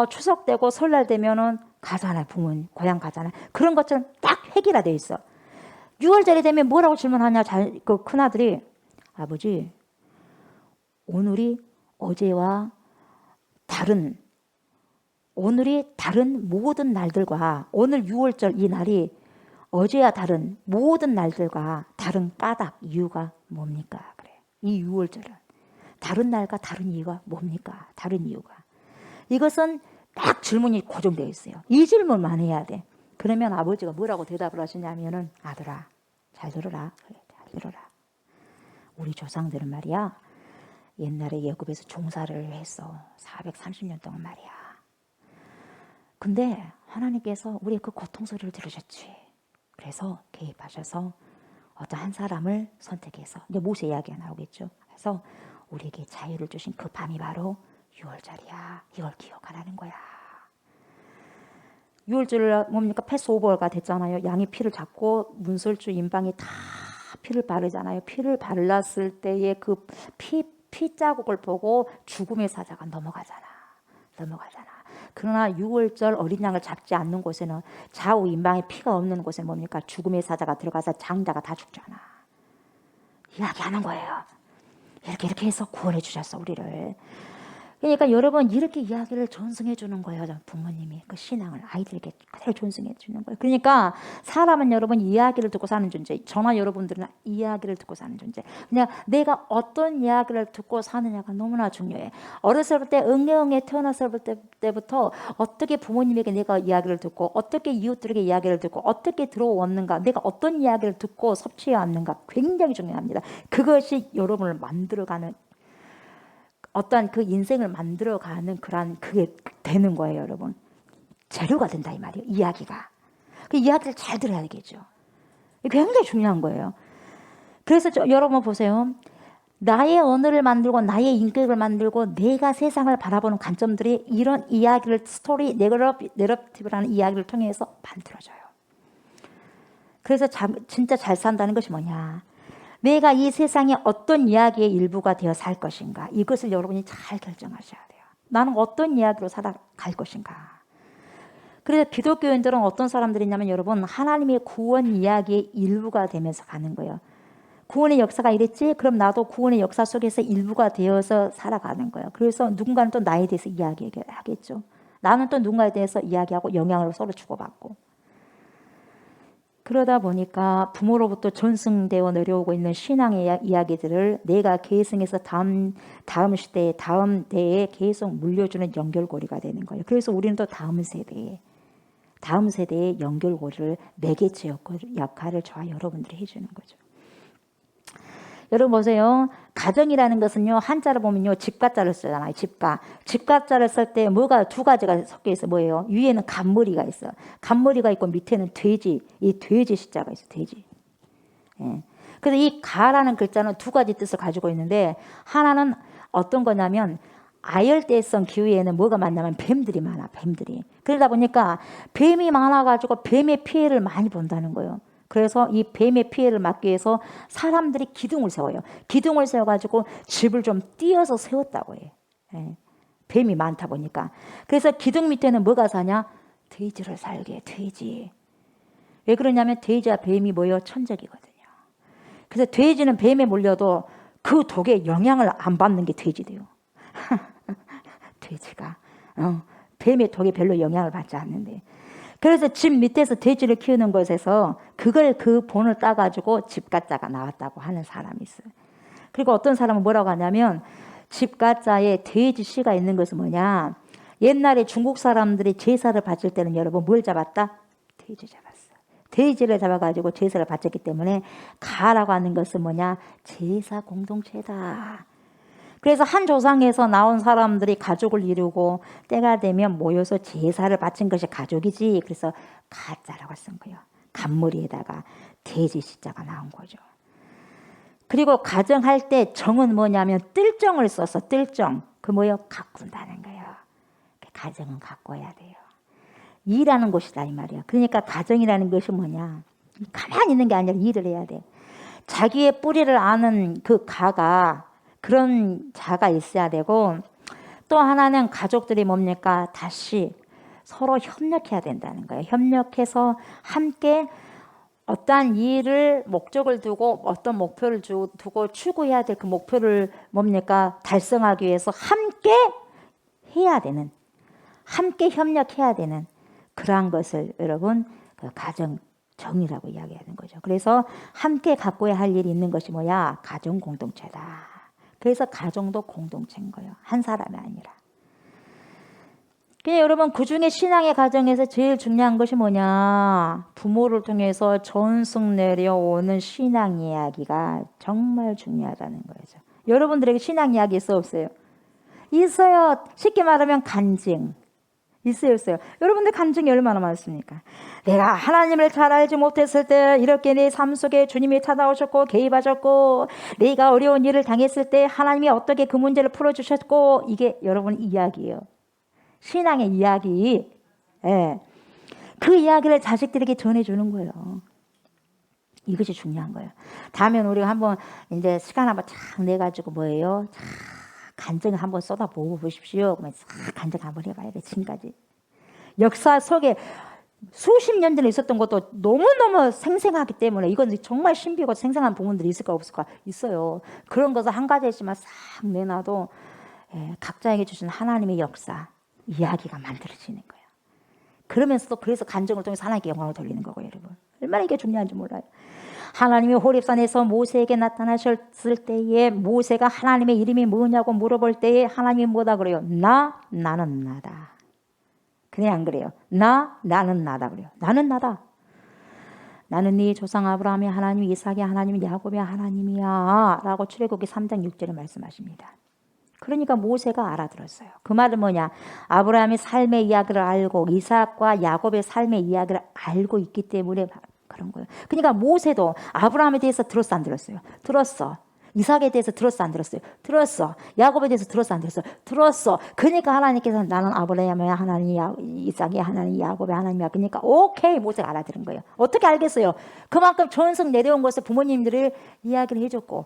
추석 되고 설날 되면은 가잖아요. 부모님 고향 가잖아요. 그런 것처럼 딱 해결화되어 있어. 6월절이 되면 뭐라고 질문하냐. 그 큰아들이 아버지 오늘이 다른 모든 날들과 오늘 6월절 이 날이 어제와 다른 모든 날들과 다른 까닭 이유가 뭡니까? 그래. 이 6월절은 다른 날과 다른 이유가 뭡니까? 다른 이유가. 이것은 딱 질문이 고정되어 있어요. 이 질문만 해야 돼. 그러면 아버지가 뭐라고 대답을 하시냐면은 아들아 잘 들어라. 그래, 잘 들어라. 우리 조상들은 말이야. 옛날에 애굽에서 종사를 했어. 430년 동안 말이야. 근데 하나님께서 우리의 그 고통 소리를 들으셨지. 그래서 개입하셔서 어떤 한 사람을 선택해서 이제 모세 이야기가 나오겠죠. 그래서 우리에게 자유를 주신 그 밤이 바로 6월절이야. 이걸 기억하라는 거야. 6월절 뭡니까? 패스오버가 됐잖아요. 양이 피를 잡고 문설주 인방에 다 피를 바르잖아요. 피를 발랐을 때의 그 피자국을 보고 죽음의 사자가 넘어가잖아. 그러나 6월절 어린 양을 잡지 않는 곳에는 좌우 인방에 피가 없는 곳에 뭡니까? 죽음의 사자가 들어가서 장자가 다 죽잖아. 이야기하는 거예요. 이렇게 해서 구원해 주셨어 우리를. 그러니까 여러분 이렇게 이야기를 전승해 주는 거예요. 부모님이 그 신앙을 아이들에게 그대로 전승해 주는 거예요. 그러니까 사람은 여러분 이야기를 듣고 사는 존재. 저나 여러분들은 이야기를 듣고 사는 존재. 그냥 내가 어떤 이야기를 듣고 사느냐가 너무나 중요해. 어렸을 때 응애응애 태어났을 때부터 어떻게 부모님에게 내가 이야기를 듣고 어떻게 이웃들에게 이야기를 듣고 어떻게 들어왔는가, 내가 어떤 이야기를 듣고 섭취해 왔는가 굉장히 중요합니다. 그것이 여러분을 만들어가는 어떤 그 인생을 만들어가는 그게 되는 거예요, 여러분. 재료가 된다 이 말이에요. 이야기가. 그 이야기를 잘 들어야 되겠죠. 굉장히 중요한 거예요. 그래서 여러분 보세요. 나의 언어를 만들고 나의 인격을 만들고 내가 세상을 바라보는 관점들이 이런 이야기를 스토리 내러티브라는 이야기를 통해서 만들어져요. 그래서 진짜 잘 산다는 것이 뭐냐. 내가 이 세상에 어떤 이야기의 일부가 되어 살 것인가. 이것을 여러분이 잘 결정하셔야 돼요. 나는 어떤 이야기로 살아갈 것인가. 그래서 기독교인들은 어떤 사람들이냐면 여러분 하나님의 구원 이야기의 일부가 되면서 가는 거예요. 구원의 역사가 이랬지? 그럼 나도 구원의 역사 속에서 일부가 되어서 살아가는 거예요. 그래서 누군가는 또 나에 대해서 이야기하겠죠. 나는 또 누군가에 대해서 이야기하고 영향을 서로 주고받고. 그러다 보니까 부모로부터 전승되어 내려오고 있는 신앙의 이야기들을 내가 계승해서 다음 시대에 다음 대에 계속 물려주는 연결고리가 되는 거예요. 그래서 우리는 또 다음 세대의 연결고리를 매개체 역할을 저와 여러분들이 해주는 거죠. 여러분 보세요. 가정이라는 것은요. 한자로 보면요. 집가자를 쓰잖아요. 집가자를 쓸 때 뭐가 두 가지가 섞여 있어요. 뭐예요? 위에는 간머리가 있어요. 간머리가 있고 밑에는 돼지. 이 돼지 시자가 있어요. 돼지. 예. 그래서 이 가라는 글자는 두 가지 뜻을 가지고 있는데 하나는 어떤 거냐면 아열대성 기후에는 뭐가 많냐면 뱀들이 많아. 뱀들이. 그러다 보니까 뱀이 많아가지고 뱀의 피해를 많이 본다는 거예요. 그래서 이 뱀의 피해를 막기 위해서 사람들이 기둥을 세워요. 기둥을 세워가지고 집을 좀 띄어서 세웠다고 해요. 예. 뱀이 많다 보니까. 그래서 기둥 밑에는 뭐가 사냐? 돼지를 살게, 돼지. 왜 그러냐면 돼지와 뱀이 뭐예요? 천적이거든요. 그래서 돼지는 뱀에 몰려도 그 독에 영향을 안 받는 게 돼지돼요. 돼지가 뱀의 독에 별로 영향을 받지 않는데, 그래서 집 밑에서 돼지를 키우는 곳에서 그 본을 따가지고 집가짜가 나왔다고 하는 사람이 있어요. 그리고 어떤 사람은 뭐라고 하냐면 집가짜에 돼지 씨가 있는 것은 뭐냐, 옛날에 중국 사람들이 제사를 바칠 때는 여러분 뭘 잡았다? 돼지 잡았어요. 돼지를 잡아가지고 제사를 바쳤기 때문에 가라고 하는 것은 뭐냐, 제사 공동체다. 그래서 한 조상에서 나온 사람들이 가족을 이루고 때가 되면 모여서 제사를 바친 것이 가족이지. 그래서 가짜라고 쓴 거예요. 간머리에다가 돼지 시자가 나온 거죠. 그리고 가정할 때 정은 뭐냐면 뜰정을 써서 뜰정. 그 뭐예요? 가꾼다는 거예요. 가정은 가꿔야 돼요. 일하는 곳이다 이 말이야. 그러니까 가정이라는 것이 뭐냐, 가만히 있는 게 아니라 일을 해야 돼. 자기의 뿌리를 아는 그 가가, 그런 자가 있어야 되고, 또 하나는 가족들이 뭡니까, 다시 서로 협력해야 된다는 거예요. 협력해서 함께 어떠한 일을 목적을 두고 어떤 목표를 두고 추구해야 될 그 목표를 뭡니까, 달성하기 위해서 함께 해야 되는, 함께 협력해야 되는 그러한 것을 여러분 그 가정 정이라고 이야기하는 거죠. 그래서 함께 갖고야 할 일이 있는 것이 뭐야, 가정 공동체다. 그래서 가정도 공동체인 거예요. 한 사람이 아니라. 그냥 여러분 그중에 신앙의 가정에서 제일 중요한 것이 뭐냐, 부모를 통해서 전승 내려오는 신앙 이야기가 정말 중요하다는 거죠. 여러분들에게 신앙 이야기 있어 없어요? 있어요. 쉽게 말하면 간증. 있어요. 여러분들 간증이 얼마나 많습니까? 내가 하나님을 잘 알지 못했을 때 이렇게 내 삶 속에 주님이 찾아오셨고 개입하셨고, 내가 어려운 일을 당했을 때 하나님이 어떻게 그 문제를 풀어주셨고, 이게 여러분 이야기예요. 신앙의 이야기. 예. 그 이야기를 자식들에게 전해주는 거예요. 이것이 중요한 거예요. 다음엔 우리가 한번 이제 시간 한번 쫙 내가지고 뭐예요? 간증을 한번 쏟아보고 보십시오. 그러면 간증 한번 해봐야 돼. 지금까지 역사 속에 수십 년 전에 있었던 것도 너무너무 생생하기 때문에 이건 정말 신비고 생생한 부분들이 있을까 없을까 있어요. 그런 것을 한 가지지만 싹 내놔도 각자에게 주신 하나님의 역사 이야기가 만들어지는 거예요. 그러면서도 그래서 간증을 통해서 하나님께 영광을 돌리는 거고요. 여러분 얼마나 이게 중요한지 몰라요. 하나님이 호렙산에서 모세에게 나타나셨을 때에 모세가 하나님의 이름이 뭐냐고 물어볼 때에 하나님이 뭐다 그래요? 나는 나다. 그래 안 그래요? 나는 나다 그래요. 나는 나다. 나는 네 조상 아브라함의 하나님, 이삭의 하나님, 야곱의 하나님이야 라고 출애굽기 3장 6절에 말씀하십니다. 그러니까 모세가 알아들었어요. 그 말은 뭐냐, 아브라함의 삶의 이야기를 알고 이삭과 야곱의 삶의 이야기를 알고 있기 때문에 그런 거예요. 그러니까 모세도 아브라함에 대해서 들었어 안 들었어요? 들었어. 이삭에 대해서 들었어 안 들었어요? 들었어. 야곱에 대해서 들었어 안 들었어요? 들었어. 그러니까 하나님께서 나는 아브라함의 하나님, 이삭의 하나님, 야곱의 하나님이야. 그러니까 오케이, 모세가 알아들은 거예요. 어떻게 알겠어요? 그만큼 전승 내려온 것을 부모님들이 이야기를 해줬고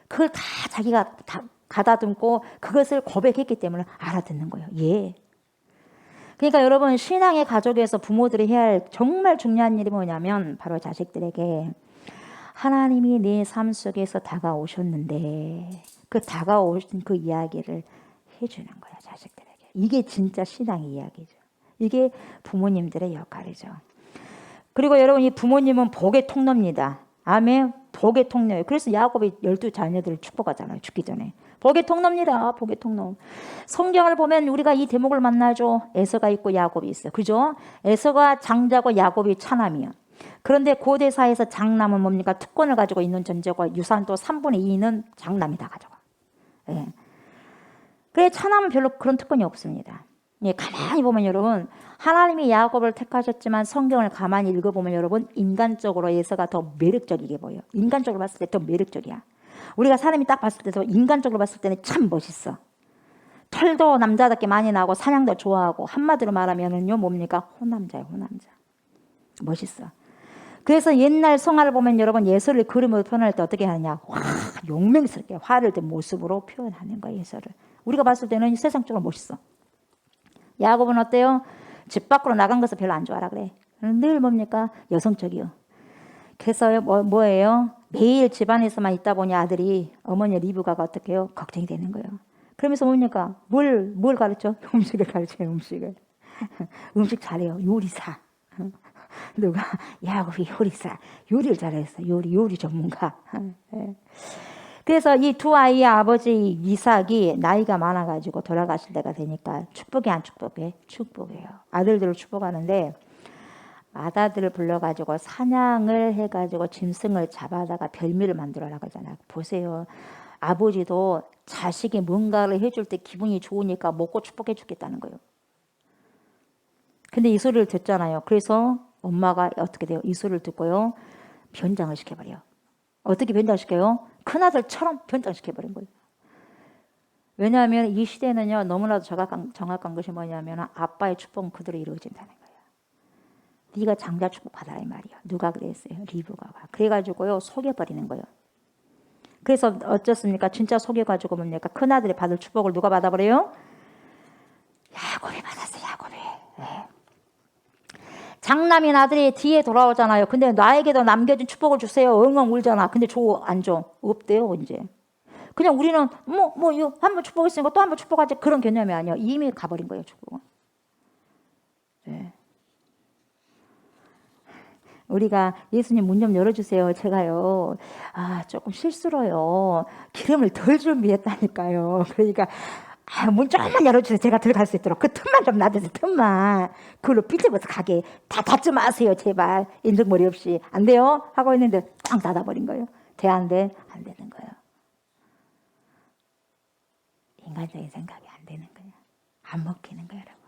그걸 다 자기가 다 가다듬고 그것을 고백했기 때문에 알아듣는 거예요. 예. 그러니까 여러분 신앙의 가족에서 부모들이 해야 할 정말 중요한 일이 뭐냐면 바로 자식들에게 하나님이 내 삶 속에서 다가오셨는데 그 다가오신 그 이야기를 해주는 거예요. 자식들에게. 이게 진짜 신앙의 이야기죠. 이게 부모님들의 역할이죠. 그리고 여러분 이 부모님은 복의 통로입니다. 아멘. 복의 통로예요. 그래서 야곱이 12자녀들을 축복하잖아요. 죽기 전에. 복의 통로입니다. 복의 통로. 성경을 보면 우리가 이 대목을 만나죠. 에서가 있고 야곱이 있어요. 그죠? 에서가 장자고 야곱이 차남이요. 그런데 고대사에서 장남은 뭡니까? 특권을 가지고 있는 존재고 유산도 3분의 2는 장남이 다 가져가. 예. 그래 차남은 별로 그런 특권이 없습니다. 예, 가만히 보면 여러분 하나님이 야곱을 택하셨지만 성경을 가만히 읽어보면 여러분 인간적으로 에서가 더 매력적이게 보여요. 인간적으로 봤을 때 더 매력적이야. 우리가 사람이 딱 봤을 때도 인간적으로 봤을 때는 참 멋있어. 털도 남자답게 많이 나고 사냥도 좋아하고 한마디로 말하면은요 뭡니까? 호남자예요. 호남자. 멋있어. 그래서 옛날 성화를 보면 여러분 예서를 그림으로 표현할 때 어떻게 하느냐? 와, 용맹스럽게 화를 든 모습으로 표현하는 거예요. 예서를. 우리가 봤을 때는 세상적으로 멋있어. 야곱은 어때요? 집 밖으로 나간 것을 별로 안 좋아하라 그래. 늘 뭡니까? 여성적이요. 그래서 뭐예요? 매일 집안에서만 있다 보니 아들이 어머니 리브가가 어떻게 해요? 걱정이 되는 거예요. 그러면서 뭡니까? 뭘 가르쳐? 음식을 가르쳐요. 음식을. 음식 잘해요. 요리사. 누가? 야곱이 요리사. 요리를 잘했어. 요리 전문가. 예. 그래서 이 두 아이의 아버지 이삭이 나이가 많아가지고 돌아가실 때가 되니까 축복이 안 축복해? 축복해요. 아들들을 축복하는데 아다들을 불러가지고 사냥을 해가지고 짐승을 잡아다가 별미를 만들어라 그러잖아요. 보세요. 아버지도 자식이 뭔가를 해줄 때 기분이 좋으니까 먹고 축복해 주겠다는 거예요. 근데 이 소리를 듣잖아요. 그래서 엄마가 어떻게 돼요? 이 소리를 듣고요. 변장을 시켜버려요. 어떻게 변장시켜요? 큰아들처럼 변장시켜버린 거예요. 왜냐하면 이 시대는요. 너무나도 정확한 것이 뭐냐면 아빠의 축복은 그대로 이루어진다는 거예요. 네가 장자 축복 받아라 이 말이야. 누가 그랬어요? 리브가가. 그래가지고요 속여버리는 거예요. 그래서 어쩌습니까? 진짜 속여가지고 뭡니까? 큰아들이 받을 축복을 누가 받아버려요? 야곱이 받았어요. 야곱이. 네. 장남인 아들이 뒤에 돌아오잖아요. 근데 나에게도 남겨준 축복을 주세요. 엉엉 울잖아. 근데 줘? 안 줘? 없대요 이제. 그냥 우리는 이거 한번 축복했으니까 또 한번 축복하지 그런 개념이 아니에요. 이미 가버린 거예요 축복은. 네. 우리가 예수님 문 좀 열어주세요. 제가요, 조금 실수로요, 기름을 덜 준비했다니까요. 그러니까, 문 조금만 열어주세요. 제가 들어갈 수 있도록. 그 틈만 좀 놔주세요. 틈만. 그걸로 삐집어서 가게. 다 닫지 마세요. 제발. 인증머리 없이. 안 돼요? 하고 있는데 꽉 닫아버린 거예요. 돼? 안 돼? 안 되는 거예요. 인간적인 생각이 안 되는 거예요. 안 먹히는 거예요, 여러분.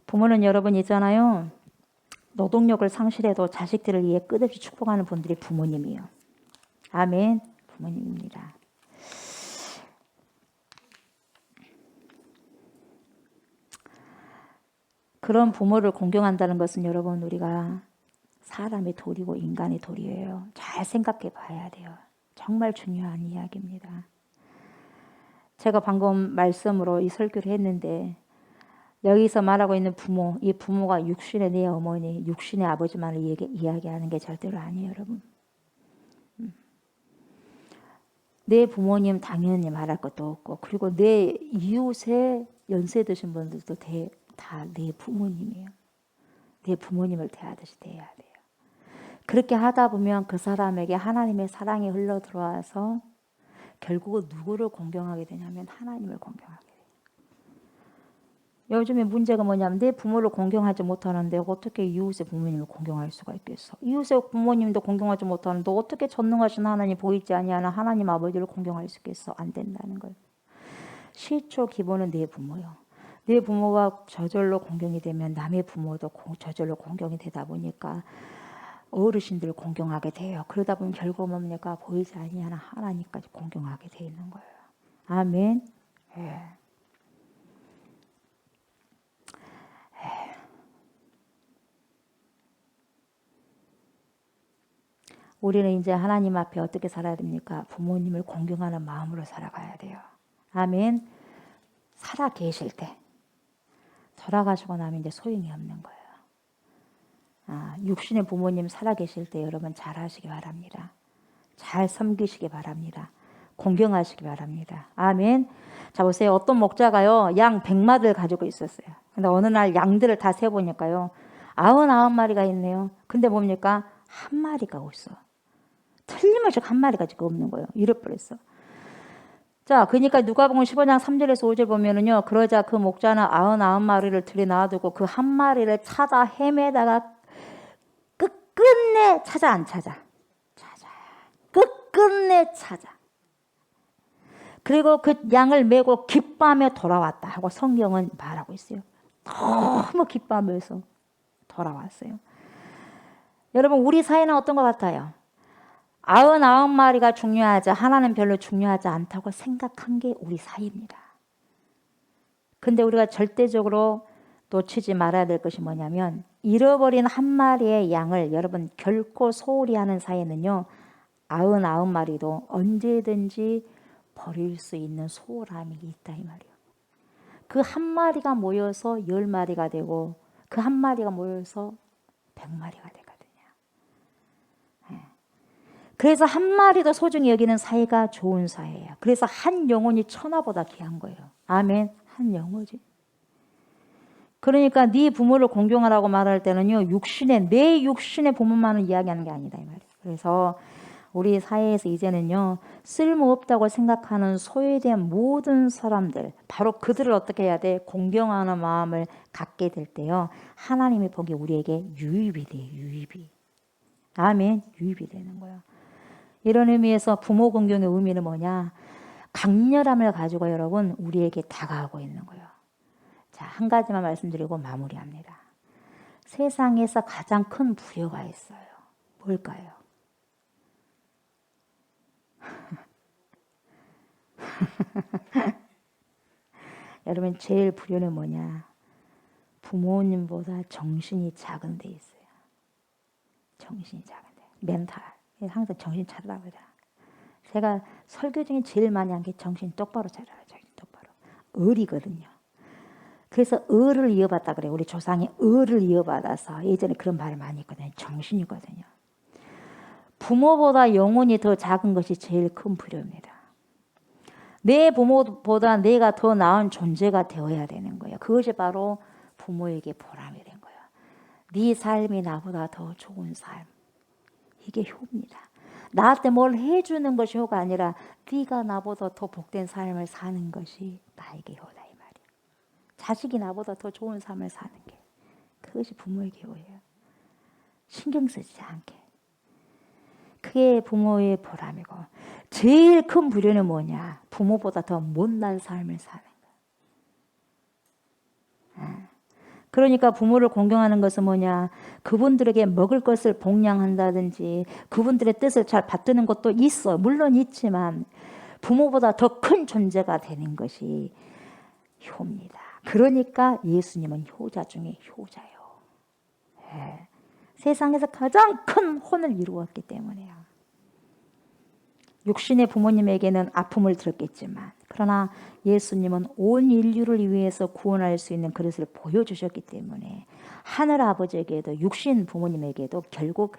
부모는 여러분 있잖아요. 노동력을 상실해도 자식들을 위해 끝없이 축복하는 분들이 부모님이에요. 아멘. 부모님입니다. 그런 부모를 공경한다는 것은 여러분 우리가 사람의 도리고 인간의 도리예요. 잘 생각해 봐야 돼요. 정말 중요한 이야기입니다. 제가 방금 말씀으로 이 설교를 했는데 여기서 말하고 있는 부모, 이 부모가 육신의 내 어머니, 육신의 아버지만을 이야기하는 게 절대로 아니에요, 여러분. 내 부모님 당연히 말할 것도 없고, 그리고 내 이웃의 연세 드신 분들도 다 내 부모님이에요. 내 부모님을 대하듯이 대해야 돼요. 그렇게 하다 보면 그 사람에게 하나님의 사랑이 흘러 들어와서 결국은 누구를 공경하게 되냐면 하나님을 공경하게 돼요. 요즘에 문제가 뭐냐면 내 부모를 공경하지 못하는데 어떻게 이웃의 부모님을 공경할 수가 있겠어? 이웃의 부모님도 공경하지 못하는데 어떻게 전능하신 하나님 보이지 아니하는 하나님 아버지를 공경할 수 있겠어? 안 된다는 거예요. 시초 기본은 내 부모요. 내 부모가 저절로 공경이 되면 남의 부모도 저절로 공경이 되다 보니까 어르신들을 공경하게 돼요. 그러다 보면 결국 뭡니까? 보이지 아니하는 하나님까지 공경하게 돼 있는 거예요. 아멘. 예. 우리는 이제 하나님 앞에 어떻게 살아야 됩니까? 부모님을 공경하는 마음으로 살아가야 돼요. 아멘. 살아 계실 때 돌아가시고 나면 이제 소용이 없는 거예요. 육신의 부모님 살아 계실 때 여러분 잘 하시기 바랍니다. 잘 섬기시기 바랍니다. 공경하시기 바랍니다. 아멘. 자 보세요. 어떤 목자가요 양 100마리를 가지고 있었어요. 근데 어느 날 양들을 다 세보니까요 99마리가 있네요. 근데 뭡니까? 한 마리가 없어. 틀림없이 한 마리가 지금 없는 거예요. 잃어버렸어. 자, 그러니까 누가복음 15장 3절에서 5절 보면은요. 그러자 그 목자는 99마리를 들여 놔두고 그 한 마리를 찾아 헤매다가 끝끝내 찾아 안 찾아. 끝끝내 찾아. 그리고 그 양을 메고 기뻐하며 돌아왔다 하고 성경은 말하고 있어요. 너무 기뻐하면서 돌아왔어요. 여러분 우리 사회는 어떤 것 같아요? 99마리가 중요하지 하나는 별로 중요하지 않다고 생각한 게 우리 사회입니다. 근데 우리가 절대적으로 놓치지 말아야 될 것이 뭐냐면 잃어버린 한 마리의 양을 여러분 결코 소홀히 하는 사회는요 99마리도 언제든지 버릴 수 있는 소홀함이 있다 이 말이에요. 그 한 마리가 모여서 10마리가 되고 그 한 마리가 모여서 100마리가 되거든요. 그래서 한 마리도 소중히 여기는 사이가 좋은 사이예요. 그래서 한 영혼이 천하보다 귀한 거예요. 아멘. 한 영혼이지. 그러니까 네 부모를 공경하라고 말할 때는요, 내 육신의 부모만을 이야기하는 게 아니다 이 말이에요. 그래서 우리 사회에서 이제는요, 쓸모없다고 생각하는 소외된 모든 사람들, 바로 그들을 어떻게 해야 돼? 공경하는 마음을 갖게 될 때요, 하나님이 보기 우리에게 유입이 돼요. 유입이. 아멘. 유입이 되는 거예요. 이런 의미에서 부모 공경의 의미는 뭐냐? 강렬함을 가지고 여러분 우리에게 다가오고 있는 거예요. 자, 한 가지만 말씀드리고 마무리합니다. 세상에서 가장 큰 부여가 있어요. 뭘까요? 여러분, 제일 부여는 뭐냐? 부모님보다 정신이 작은 데 있어요. 정신이 작은 데. 멘탈. 항상 정신 차리라고 그러잖아. 제가 설교 중에 제일 많이 한 게 정신 똑바로 차려라. 정신 똑바로. 을이거든요. 그래서 을을 이어받다 그래요. 우리 조상이 을을 이어받아서 예전에 그런 말을 많이 했거든요. 정신이거든요. 부모보다 영혼이 더 작은 것이 제일 큰 부여입니다. 내 부모보다 내가 더 나은 존재가 되어야 되는 거예요. 그것이 바로 부모에게 보람이 된 거예요. 네 삶이 나보다 더 좋은 삶. 이게 효입니다. 나한테 뭘 해주는 것이 효가 아니라 네가 나보다 더 복된 삶을 사는 것이 나에게 효다 이 말이에요. 자식이 나보다 더 좋은 삶을 사는 게 그것이 부모에게 효예요. 신경 쓰지 않게. 그게 부모의 보람이고, 제일 큰 부려는 뭐냐? 부모보다 더 못난 삶을 사는 거예요. 그러니까 부모를 공경하는 것은 뭐냐? 그분들에게 먹을 것을 봉양한다든지 그분들의 뜻을 잘 받드는 것도 있어. 물론 있지만 부모보다 더 큰 존재가 되는 것이 효입니다. 그러니까 예수님은 효자 중에 효자예요. 세상에서 가장 큰 혼을 이루었기 때문에요. 육신의 부모님에게는 아픔을 들었겠지만, 그러나 예수님은 온 인류를 위해서 구원할 수 있는 그릇을 보여주셨기 때문에 하늘 아버지에게도 육신 부모님에게도 결국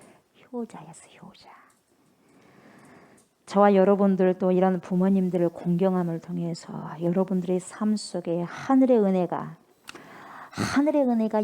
효자였어요. 효자. 저와 여러분들도 이런 부모님들을 공경함을 통해서 여러분들의 삶 속에 하늘의 은혜가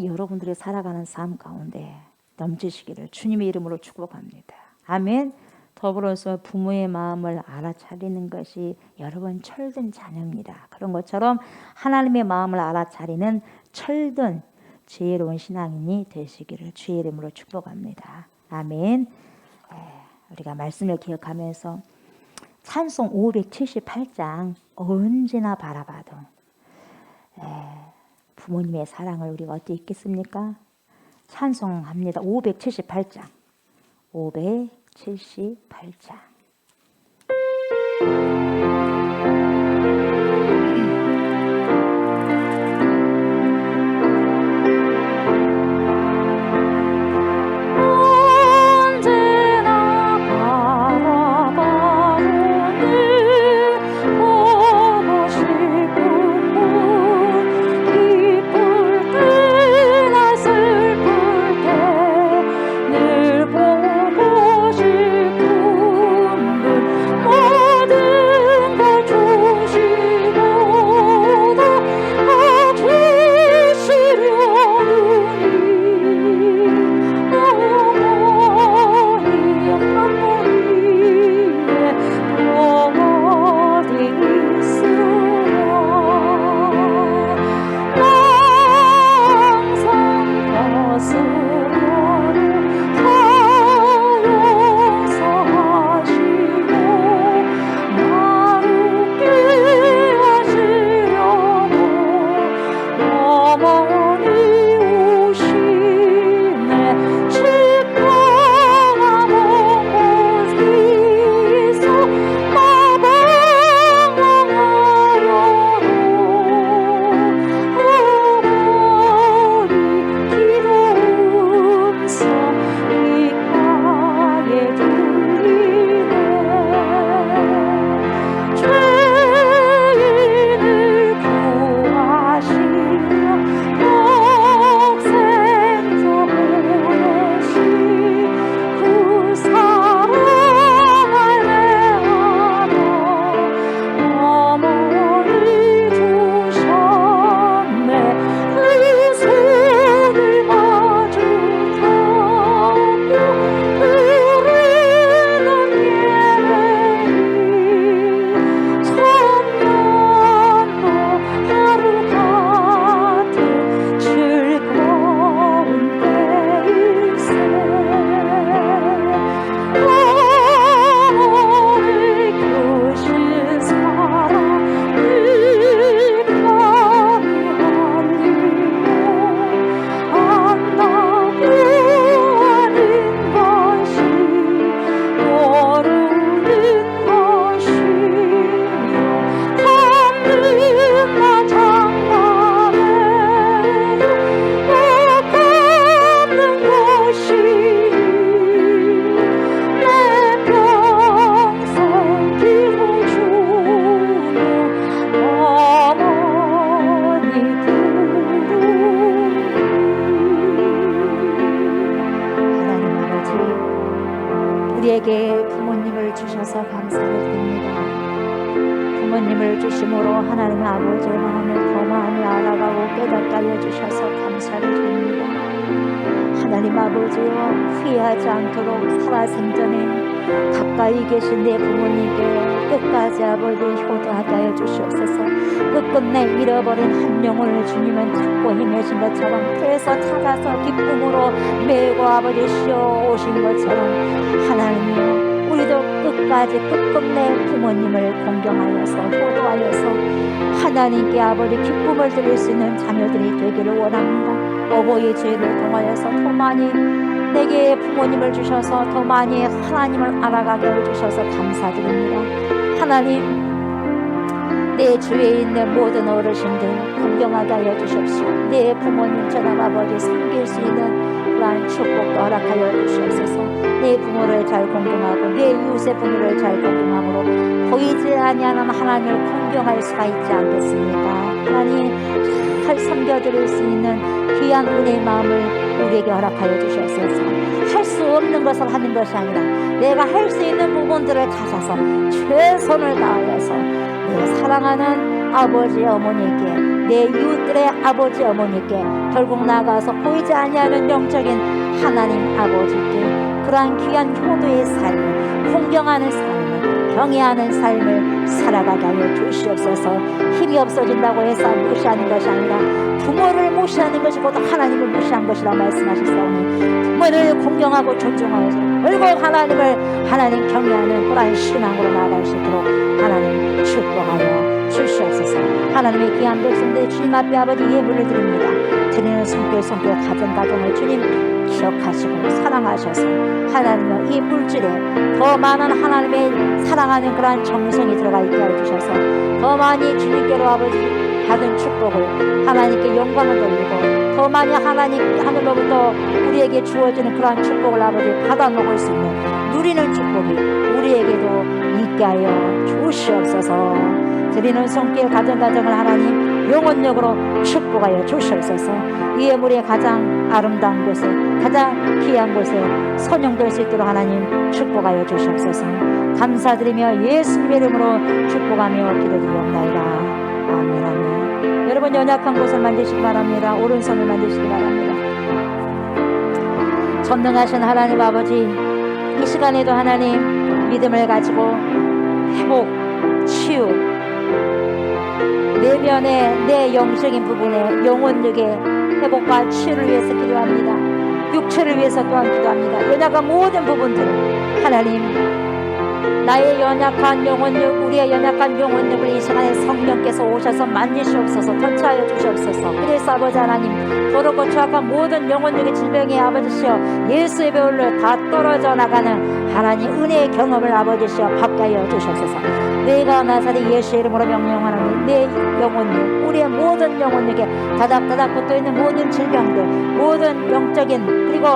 여러분들이 살아가는 삶 가운데 넘치시기를 주님의 이름으로 축복합니다. 아멘. 더불어서 부모의 마음을 알아차리는 것이 여러분 철든 자녀입니다. 그런 것처럼 하나님의 마음을 알아차리는 철든 지혜로운 신앙인이 되시기를 주의 이름으로 축복합니다. 아멘. 우리가 말씀을 기억하면서 찬송 578장 언제나 바라봐도 부모님의 사랑을 우리가 어떻게 잊겠습니까? 찬송합니다. 578장. 578장. 모든 부모님을 주심으로 하나님 아버지의 마음을 더 많이 알아가고 깨닫게 하여 주셔서 감사를 드립니다. 하나님 아버지여, 후회하지 않도록 살아생전에 가까이 계신 내 부모님께 끝까지 아버지 효도하게 하여 주시옵소서. 끝끝내 잃어버린 한 영혼을 주님은 찾고 헤매신 것처럼 그래서 찾아서 기쁨으로 메고 아버지시여 오신 것처럼 하나님이여, 우리도 끝까지 끝끝내 부모님을 공경하여서 효도하여서 하나님께 아버지 기쁨을 드릴 수 있는 자녀들이 되기를 원합니다. 어버이 죄를 통하여서 더 많이 내게 부모님을 주셔서 더 많이 하나님을 알아가게 해주셔서 감사드립니다. 하나님, 내 주위에 있는 모든 어르신들 공경하게 하여 주십시오. 내 부모님 전할아버지 섬길 수 있는 그러한 축복도 허락하여 주시옵소서. 내 부모를 잘 공경하고 내 이웃의 부모를 잘 공경함으로 보이지 아니하는 하나님을 공경할 수가 있지 않겠습니까? 하나님, 잘 섬겨드릴 수 있는 귀한 은혜의 마음을 우리에게 허락하여 주시옵소서. 할 수 없는 것을 하는 것이 아니라 내가 할 수 있는 부분들을 찾아서 최선을 다하여서 내 사랑하는 아버지 어머니께, 내 이웃들의 아버지 어머니께, 결국 나아가서 보이지 아니하는 영적인 하나님 아버지께 그러한 귀한 효도의 삶을, 공경하는 삶을, 경외하는 삶을 살아가게 하여 주시옵소서. 힘이 없어진다고 해서 무시하는 것이 아니라 부모를 무시하는 것이 곧 하나님을 무시한 것이라 말씀하셨사오니 부모를 공경하고 존중하여서 결국 하나님 경외하는 그러한 신앙으로 나아갈 수 있도록 하나님 축복하여 주시옵소서. 하나님의 귀한 백성들 주님 앞에 아버지 예물을 드립니다. 드리는 손길 가정을 주님 기억하시고 사랑하셔서 하나님의 이 물질에 더 많은 하나님의 사랑하는 그러한 정성이 들어가 있게 해주셔서 더 많이 주님께로 아버지 받은 축복을 하나님께 영광을 돌리고 더 많이 하나님 하늘로부터 우리에게 주어지는 그러한 축복을 아버지 받아 먹을 수 있는 누리는 축복이 우리에게도 있게 하여 주시옵소서. 드리는 손길 가정을 하나님 영원력으로 축복하여 주시옵소서. 이 예물의 가장 아름다운 곳에 가장 귀한 곳에 선용될 수 있도록 하나님 축복하여 주시옵소서. 감사드리며 예수님의 이름으로 축복하며 기도드리옵나이다. 아멘. 아멘. 여러분 연약한 곳을 만지시기 바랍니다. 오른손을 만지시기 바랍니다. 전능하신 하나님 아버지, 이 시간에도 하나님 믿음을 가지고 회복, 치유, 내면의 내 영적인 부분에 영혼력의 회복과 치유를 위해서 기도합니다. 육체를 위해서 또한 기도합니다. 연약한 모든 부분들 하나님, 나의 연약한 영혼력, 우리의 연약한 영혼력을 이 시간에 성령께서 오셔서 만지시옵소서, 터치하여 주시옵소서. 그래서 아버지 하나님, 더럽고 추악한 모든 영혼력의 질병의 아버지시여 예수의 배울로 다 떨어져 나가는 하나님 은혜의 경험을 아버지시여 받게 하여 주시옵소서. 내가 나사렛 예수의 이름으로 명령하노니 내 영혼력, 우리의 모든 영혼력에 다닥다닥 붙어있는 모든 질병들, 모든 영적인 그리고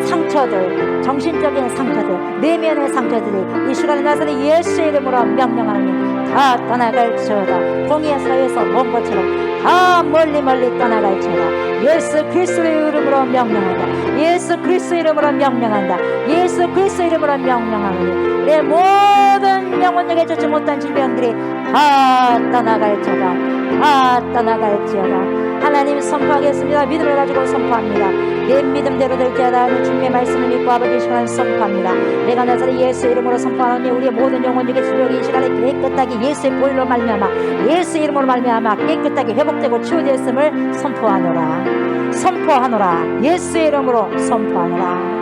상처들, 정신적인 상처들, 내면의 상처들이 이 시간에 나사렛 예수의 이름으로 명령하노니 다 떠나갈지어다. 동해서에서 먼 것처럼 다 멀리 떠나갈지어다. 예수 그리스도의 이름으로 명령한다. 예수 그리스도의 이름으로 명령한다. 예수 그리스도의 이름으로 명령하노니 내 모든 영혼력에 좋지 못한 질병들이 다 떠나갈지어다. 다 떠나갈지어다. 하나님 선포하겠습니다. 믿음을 가지고 선포합니다. 내 믿음대로 될지어다 하는 주님의 말씀을 믿고 아버지 이 시간에 선포합니다. 내가 나사렛 예수의 이름으로 선포하노니 우리의 모든 영혼력의 질병이 이 시간에 깨끗하게 예수의 보혈로 말미암아 예수의 이름으로 말미암아 깨끗하게 회복되고 치유되었음을 선포하노라. 선포하노라. 예수의 이름으로 선포하노라.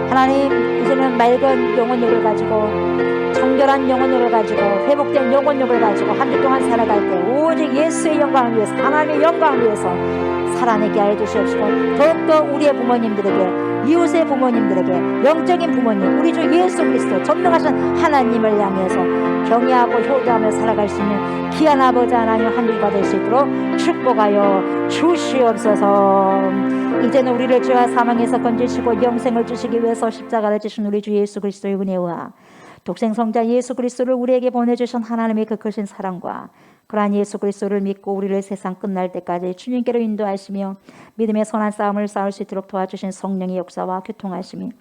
하나님, 이제는 맑은 영혼력을 가지고 정결한 영혼력을 가지고 회복된 영혼력을 가지고 한 주 동안 살아갈 때 오직 예수의 영광을 위해서, 하나님의 영광을 위해서 살아내게 하여 주시옵시고 더욱더 우리의 부모님들에게, 이웃의 부모님들에게, 영적인 부모님, 우리 주 예수 그리스도 전능하신 하나님을 향해서 경외하고 효도하며 살아갈 수 있는 귀한 아버지 하나님 한 주가 될 수 있도록 축복하여 주시옵소서. 이제는 우리를 죄와 사망에서 건지시고 영생을 주시기 위해서 십자가를 지신 우리 주 예수 그리스도의 은혜와 독생성자 예수 그리스도를 우리에게 보내주신 하나님의 그 크신 사랑과 그러한 예수 그리스도를 믿고 우리를 세상 끝날 때까지 주님께로 인도하시며 믿음의 선한 싸움을 싸울 수 있도록 도와주신 성령의 역사와 교통하심이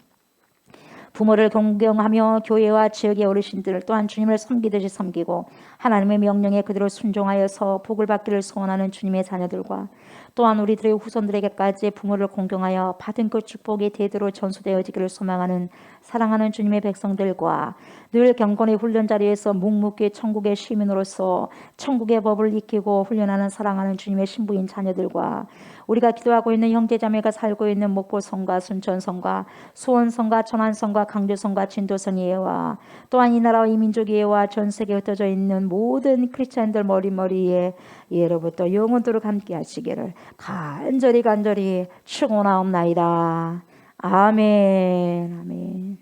부모를 존경하며 교회와 지역의 어르신들 또한 주님을 섬기듯이 섬기고 하나님의 명령에 그대로 순종하여서 복을 받기를 소원하는 주님의 자녀들과 또한 우리들의 후손들에게까지 부모를 공경하여 받은 그 축복이 대대로 전수되어지기를 소망하는 사랑하는 주님의 백성들과 늘 경건의 훈련 자리에서 묵묵히 천국의 시민으로서 천국의 법을 익히고 훈련하는 사랑하는 주님의 신부인 자녀들과 우리가 기도하고 있는 형제자매가 살고 있는 목포성과 순천성과 수원성과 천안성과 강주성과 진도성 예와 또한 이 나라와 이 민족 예와 전 세계에 흩어져 있는 모든 크리스찬들 머리머리에 예로부터 영원토록 함께 하시기를 간절히 축원하옵나이다. 아멘. 아멘.